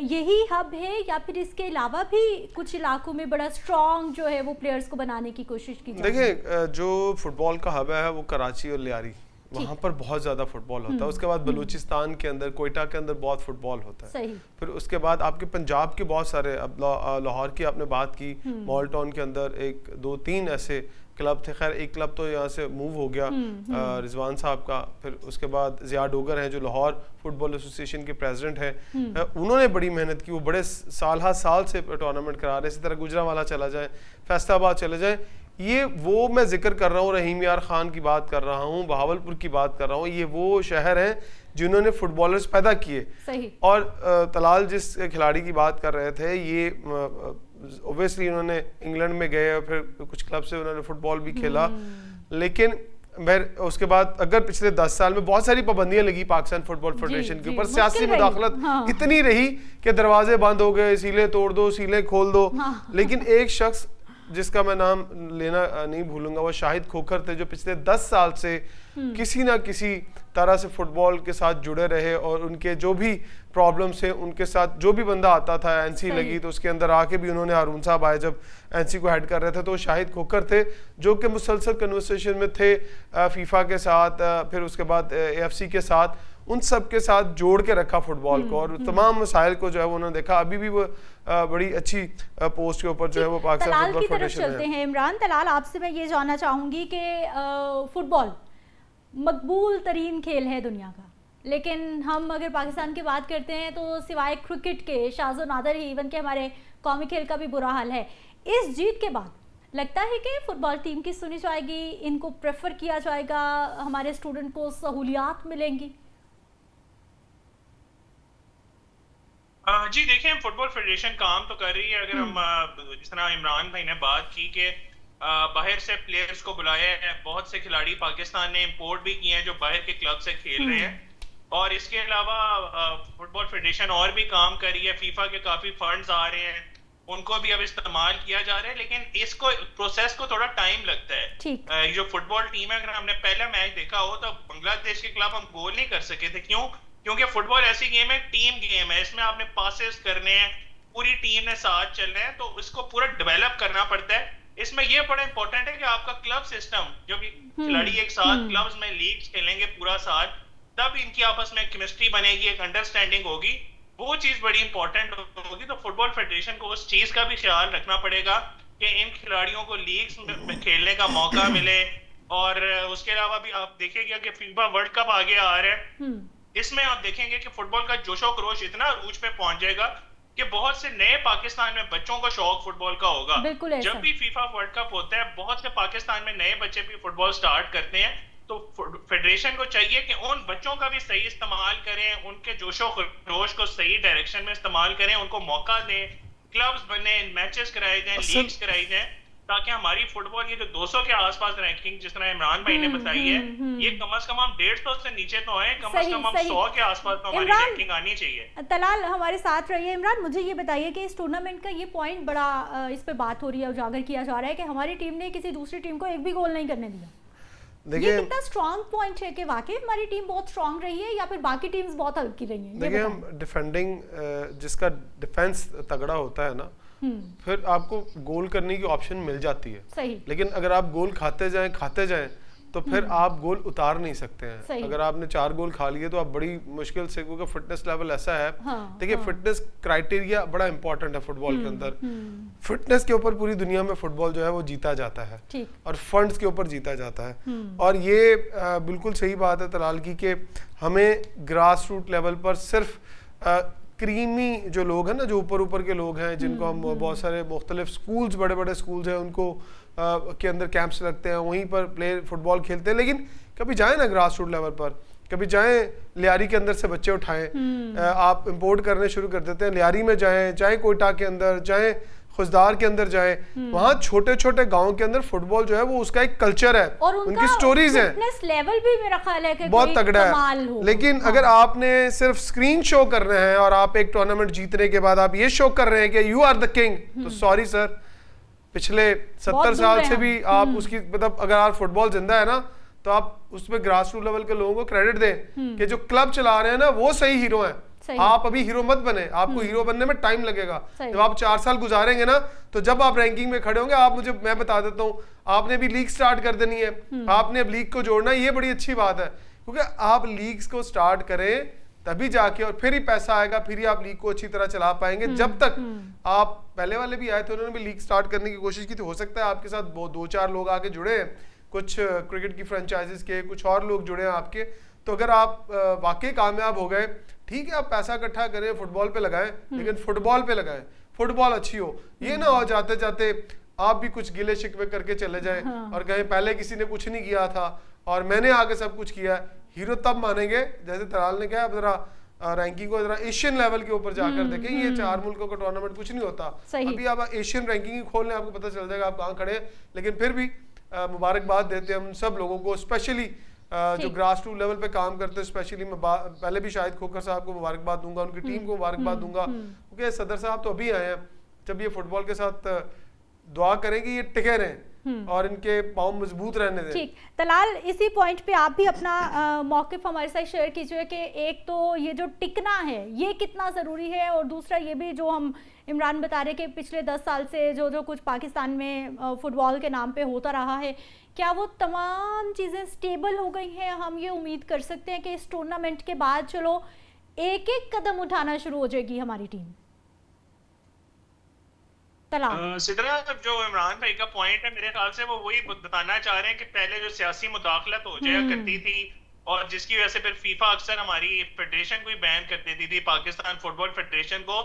یہی ہب ہے یا پھر اس کے علاوہ بھی کچھ علاقوں میں بڑا اسٹرانگ جو ہے وہ پلیئرز کو بنانے کی کوشش کی جائے؟ دیکھیں جو فٹ بال کا ہب ہے وہ کراچی اور لیاری، وہاں پر بہت زیادہ فٹ بال ہوتا ہے. اس کے بعد بلوچستان کے اندر، کوئٹہ کے اندر بہت فٹ بال ہوتا ہے. پھر اس کے بعد آپ کے پنجاب کے بہت سارے، اب لاہور کی آپ نے بات کی، مال ٹاؤن کے اندر 1 2 3 ایسے کلب تھے. خیر ایک کلب تو یہاں سے موو ہو گیا رضوان صاحب کا. پھر اس کے بعد ضیاء ڈوگر ہیں جو لاہور فٹ بال ایسوسیشن کے پریزیڈنٹ ہیں، انہوں نے بڑی محنت کی، وہ بڑے سال ہا سال سے ٹورنامنٹ کرا رہے. اسی طرح گجرانوالہ چلا جائے، فیصل آباد چلے جائیں. یہ وہ میں ذکر کر رہا ہوں، رحیم یار خان کی بات کر رہا ہوں، بہاولپور کی بات کر رہا ہوں. یہ وہ شہر ہیں جنہوں نے فٹ بالرز پیدا کیے. اور طلال جس کھلاڑی کی بات کر رہے تھے، یہ اوبیسلی انہوں نے انگلینڈ میں گئے اور پھر کچھ کلب سے انہوں نے فٹ بال بھی کھیلا. لیکن اس کے بعد اگر پچھلے 10 سال میں بہت ساری پابندیاں لگی پاکستان فٹ بال فیڈریشن کے اوپر، سیاسی مداخلت اتنی رہی کہ دروازے بند ہو گئے، سیلیں توڑ دو، سیلیں کھول دو. لیکن ایک شخص جس کا میں نام لینا نہیں بھولوں گا، وہ شاہد کھوکھر تھے، جو پچھلے 10 سال سے کسی نہ کسی طرح سے فٹ بال کے ساتھ جڑے رہے، اور ان کے جو بھی پرابلمس ہیں ان کے ساتھ جو بھی بندہ آتا تھا، این سی لگی تو اس کے اندر آ کے بھی انہوں نے، ہارون صاحب آئے جب این سی کو ہیڈ کر رہے تھے تو شاہد کھوکھر تھے، جو کہ مسلسل کنورسیشن میں تھے فیفا کے ساتھ، پھر اس کے بعد اے ایف سی کے ساتھ، ان سب کے ساتھ جوڑ کے رکھا فٹ بال کو، اور تمام مسائل کو جو ہے انہوں نے دیکھا. ابھی بھی وہ بڑی اچھی پوسٹ کے اوپر جو ہے وہ پاکستان فٹ بال فیڈریشن ہے. چلتے ہیں عمران. طلال آپ سے میں یہ جاننا چاہوں گی کہ فٹ بال مقبول ترین کھیل ہے دنیا کا، لیکن ہم اگر پاکستان کی بات کرتے ہیں تو سوائے کرکٹ کے شاذ و نادر ہی، ایون کہ ہمارے قومی کھیل کا بھی برا حال ہے. اس جیت کے بعد لگتا ہے کہ فٹ بال ٹیم کی سنی جائے گی، ان کو پریفر کیا جائے گا، ہمارے اسٹوڈنٹ کو سہولیات ملیں گی؟ جی دیکھیں، فٹ بال فیڈریشن کام تو کر رہی ہے. اگر ہم جس طرح عمران بھائی نے بات کی کہ باہر سے پلیئرز کو بلایا ہے، بہت سے کھلاڑی پاکستان نے امپورٹ بھی کیے ہیں جو باہر کے کلب سے کھیل رہے ہیں، اور اس کے علاوہ فٹ بال فیڈریشن اور بھی کام کر رہی ہے. فیفا کے کافی فنڈز آ رہے ہیں، ان کو بھی اب استعمال کیا جا رہا ہے، لیکن اس کو پروسیس کو تھوڑا ٹائم لگتا ہے. جو فٹ بال ٹیم ہے، اگر ہم نے پہلا میچ دیکھا ہو تو بنگلہ دیش کے خلاف ہم گول نہیں کر سکے تھے. کیونکہ فٹ بال ایسی گیم ہے، ٹیم گیم ہے، اس میں آپ نے پاسز کرنے ہیں، پوری ٹیم نے ساتھ چلنا ہے، تو اس کو پورا ڈیولپ کرنا پڑتا ہے. اس میں یہ بڑا امپورٹنٹ ہے کہ آپ کا کلب سسٹم، جب کھلاڑی ایک ساتھ کلبز میں لیگز کھیلیں گے پورا سال، تب ان کی آپس میں کیمسٹری بنے گی، ایک انڈرسٹینڈنگ ہوگی، وہ چیز بڑی امپورٹنٹ ہوگی. تو فٹ بال فیڈریشن کو اس چیز کا بھی خیال رکھنا پڑے گا. کہ ان کھلاڑیوں کو لیگز میں کھیلنے کا موقع ملے. اور اس کے علاوہ بھی آپ دیکھیں گے کہ فیفا ورلڈ کپ آگے آ رہا ہے, اس میں آپ دیکھیں گے کہ فٹ بال کا جوش و خروش اتنا عروج پہ پہنچ جائے گا کہ بہت سے نئے پاکستان میں بچوں کو شوق فٹ بال کا ہوگا. جب بھی فیفا ورلڈ کپ ہوتا ہے بہت سے پاکستان میں نئے بچے بھی فٹ بال سٹارٹ کرتے ہیں, تو فیڈریشن کو چاہیے کہ ان بچوں کا بھی صحیح استعمال کریں, ان کے جوش و خروش کو صحیح ڈائریکشن میں استعمال کریں, ان کو موقع دیں, کلبز بنے, میچز کرائے جائیں, لیگز کرائی جائیں, تاکہ ہماری فٹ بال یہ جو 200 کے آس پاس رینکنگ جس طرح عمران بھائی نے بتائی ہے, یہ کم از کم ہم 150 سے نیچے تو آئیں, کم از کم ہم 100 کے آس پاس تو ہماری رینکنگ آنی چاہیے. طلال ہمارے ساتھ رہیے. عمران مجھے یہ بتائیے کہ اس ٹورنامنٹ کا یہ پوائنٹ بڑا اس پہ بات ہو رہی ہے, اجاگر کیا جا رہا ہے کہ ہماری ٹیم نے کسی دوسری ٹیم کو ایک بھی گول نہیں کرنے دیا. یہ کتنا اسٹرانگ پوائنٹ ہے کہ واقعی ہماری ٹیم بہت اسٹرانگ رہی ہے یا پھر باقی ٹیمز بہت ہلکی رہی ہیں؟ دیکھیں ہم ڈیفینڈنگ, جس کا ڈیفینس تگڑا ہوتا ہے نا, پھر آپ کو گول کرنے کی آپشن مل جاتی ہے, لیکن اگر آپ گول کھاتے جائیں تو پھر آپ گول اتار نہیں سکتے ہیں. اگر آپ نے 4 گول کھا لیے تو آپ بڑی مشکل سے, کیونکہ فٹنس لیول ایسا ہے, دیکھیے فٹنس کرائٹیریا بڑا امپورٹنٹ ہے فٹ بال کے اندر. فٹنس کے اوپر پوری دنیا میں فٹ بال جو ہے وہ جیتا جاتا ہے اور فنڈز کے اوپر جیتا جاتا ہے. اور یہ بالکل صحیح بات ہے طلال کی کہ ہمیں گراس روٹ لیول پر صرف کریمی جو لوگ ہیں نا, جو اوپر کے لوگ ہیں, جن کو ہم بہت سارے مختلف سکولز, بڑے بڑے سکولز ہیں, ان کو کے اندر کیمپس لگتے ہیں, وہیں پر پلیئر فٹ بال کھیلتے ہیں. لیکن کبھی جائیں نا گراس روٹ لیول پر, کبھی جائیں لیاری کے اندر سے بچے اٹھائیں, آپ امپورٹ کرنے شروع کر دیتے ہیں. لیاری میں جائیں, چاہے کوئٹہ کے اندر, چاہے خزدار کے اندر جائیں, وہاں چھوٹے چھوٹے گاؤں کے اندر فٹ بال جو ہے وہ اس کا ایک کلچر ہے, ان کی سٹوریز ہیں, لیول بھی میرا خیال ہے کہ بہت تگڑا ہے. لیکن اگر آپ نے صرف سکرین شو کرنا ہے اور آپ ایک ٹورنامنٹ جیتنے کے بعد آپ یہ شو کر رہے ہیں کہ یو آر دا کنگ, تو سوری سر, پچھلے 70 سال سے بھی آپ اس کی, مطلب اگر آپ فٹ بال زندہ ہے نا تو آپ اس میں گراس روٹ لیول کے لوگوں کو کریڈٹ دیں کہ جو کلب چلا رہے ہیں نا وہ صحیح ہیرو ہیں. آپ ابھی ہیرو مت بنے, آپ کو ہیرو بننے میں ٹائم لگے گا. جب آپ 4 سال گزاریں گے نا تو جب آپ رینکنگ میں کھڑے ہوں گے, میں بتا دیتا ہوں, آپ نے بھی لیگ سٹارٹ کر دینی ہے, آپ نے اب لیگ کو جوڑنا ہے. یہ بڑی اچھی بات ہے, کیونکہ آپ لیگز کو سٹارٹ کریں تبھی جا کے, اور پھر ہی پیسہ آئے گا, پھر ہی آپ لیگ کو اچھی طرح چلا پائیں گے. جب تک آپ, پہلے والے بھی آئے تھے, انہوں نے بھی لیگ سٹارٹ کرنے کی کوشش کی تھی, ہو سکتا ہے آپ کے ساتھ 2-4 لوگ آ کے جڑے ہیں, کچھ کرکٹ کی فرنچائزز کے, کچھ اور لوگ جڑے ہیں آپ کے. تو اگر آپ واقعی کامیاب ہو گئے, ٹھیک ہے, آپ پیسہ اکٹھا کریں, فٹ بال پہ لگائیں, لیکن فٹ بال پہ لگائیں, فٹ بال اچھی ہو. یہ نہ ہو جاتے جاتے آپ بھی کچھ گلے شکوے کر کے چلے جائیں اور کہیں پہلے کسی نے کچھ نہیں کیا تھا اور میں نے آگے سب کچھ کیا. ہیرو تب مانیں گے, جیسے طلال نے کہا, اب ذرا رینکنگ کو ذرا ایشین لیول کے اوپر جا کر دیکھیں. یہ 4 ملکوں کا ٹورنامنٹ کچھ نہیں ہوتا. ابھی آپ ایشین رینکنگ کھول لیں, آپ کو پتہ چل جائے گا آپ کہاں کھڑے ہیں. لیکن پھر بھی مبارکباد دیتے ہیں ہم سب لوگوں کو, اسپیشلی جو گراس روٹ لیول پہ کام کرتے ہیں. اسپیشلی میں پہلے بھی شاہد کھوکھر صاحب کو مبارکباد دوں گا, ان کی ٹیم کو مبارکباد دوں گا, کیونکہ صدر صاحب تو ابھی آئے ہیں. جب یہ فٹ بال کے ساتھ دعا کریں کہ یہ ٹکے رہیں اور ان کے پاؤں مضبوط رہنے دیں. ٹھیک, طلال اسی پوائنٹ پہ آپ بھی اپنا موقف ہمارے ساتھ شیئر کیجیے کہ ایک تو یہ جو ٹکنا ہے یہ کتنا ضروری ہے, اور دوسرا یہ بھی جو ہم عمران بتا رہے کہ پچھلے 10 سال سے جو کچھ پاکستان میں فٹ بال کے نام پہ ہوتا رہا ہے, کیا وہ تمام چیزیں سٹیبل ہو گئی ہیں؟ ہم یہ امید کر سکتے ہیں کہ اس ٹورنامنٹ کے بعد چلو ایک ایک قدم اٹھانا شروع ہو جائے گی ہماری ٹیم؟ سدرا, جو عمران بھائی کا پوائنٹ ہے میرے خیال سے وہ وہی بتانا چاہ رہے ہیں کہ پہلے جو سیاسی مداخلت ہو جایا کرتی تھی اور جس کی وجہ سے پھر فیفا اکثر ہماری فیڈریشن کو ہی بین کر دیتی تھی, پاکستان فٹ بال فیڈریشن کو,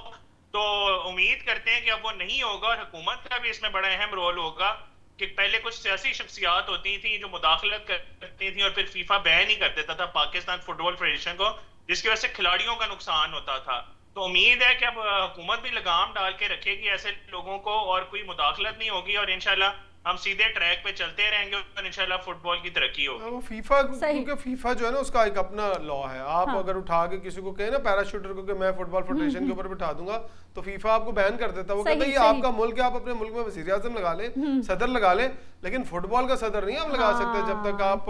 تو امید کرتے ہیں کہ اب وہ نہیں ہوگا اور حکومت کا بھی اس میں بڑا اہم رول ہوگا. کہ پہلے کچھ سیاسی شخصیات ہوتی تھیں جو مداخلت کرتی تھیں اور پھر فیفا بین ہی کر دیتا تھا پاکستان فٹ بال فیڈریشن کو, جس کی وجہ سے کھلاڑیوں کا نقصان ہوتا تھا. تو امید ہے کہ اب حکومت بھی لگام ڈال کے رکھے گی ایسے لوگوں کو اور کوئی مداخلت نہیں ہوگی, اور انشاءاللہ ہم سیدھے ٹریک پہ چلتے رہیں گے اور انشاءاللہ فٹ بال کی ترقی ہوگی. وہ فیفا, کیونکہ فیفا جو ہے نا اس کا ایک اپنا لا ہے. آپ اگر اٹھا کے کسی کو کہیں نا پیراشوٹر کو کہ میں فٹ بال فیڈریشن کے اوپر بٹھا دوں گا, تو فیفا آپ کو بین کر دیتا ہے. وہ کہتا ہے یہ آپ کا ملک ہے, آپ اپنے ملک میں وزیر اعظم لگا لیں, صدر لگا لیں, لیکن فٹ بال کا صدر نہیں آپ لگا سکتے جب تک آپ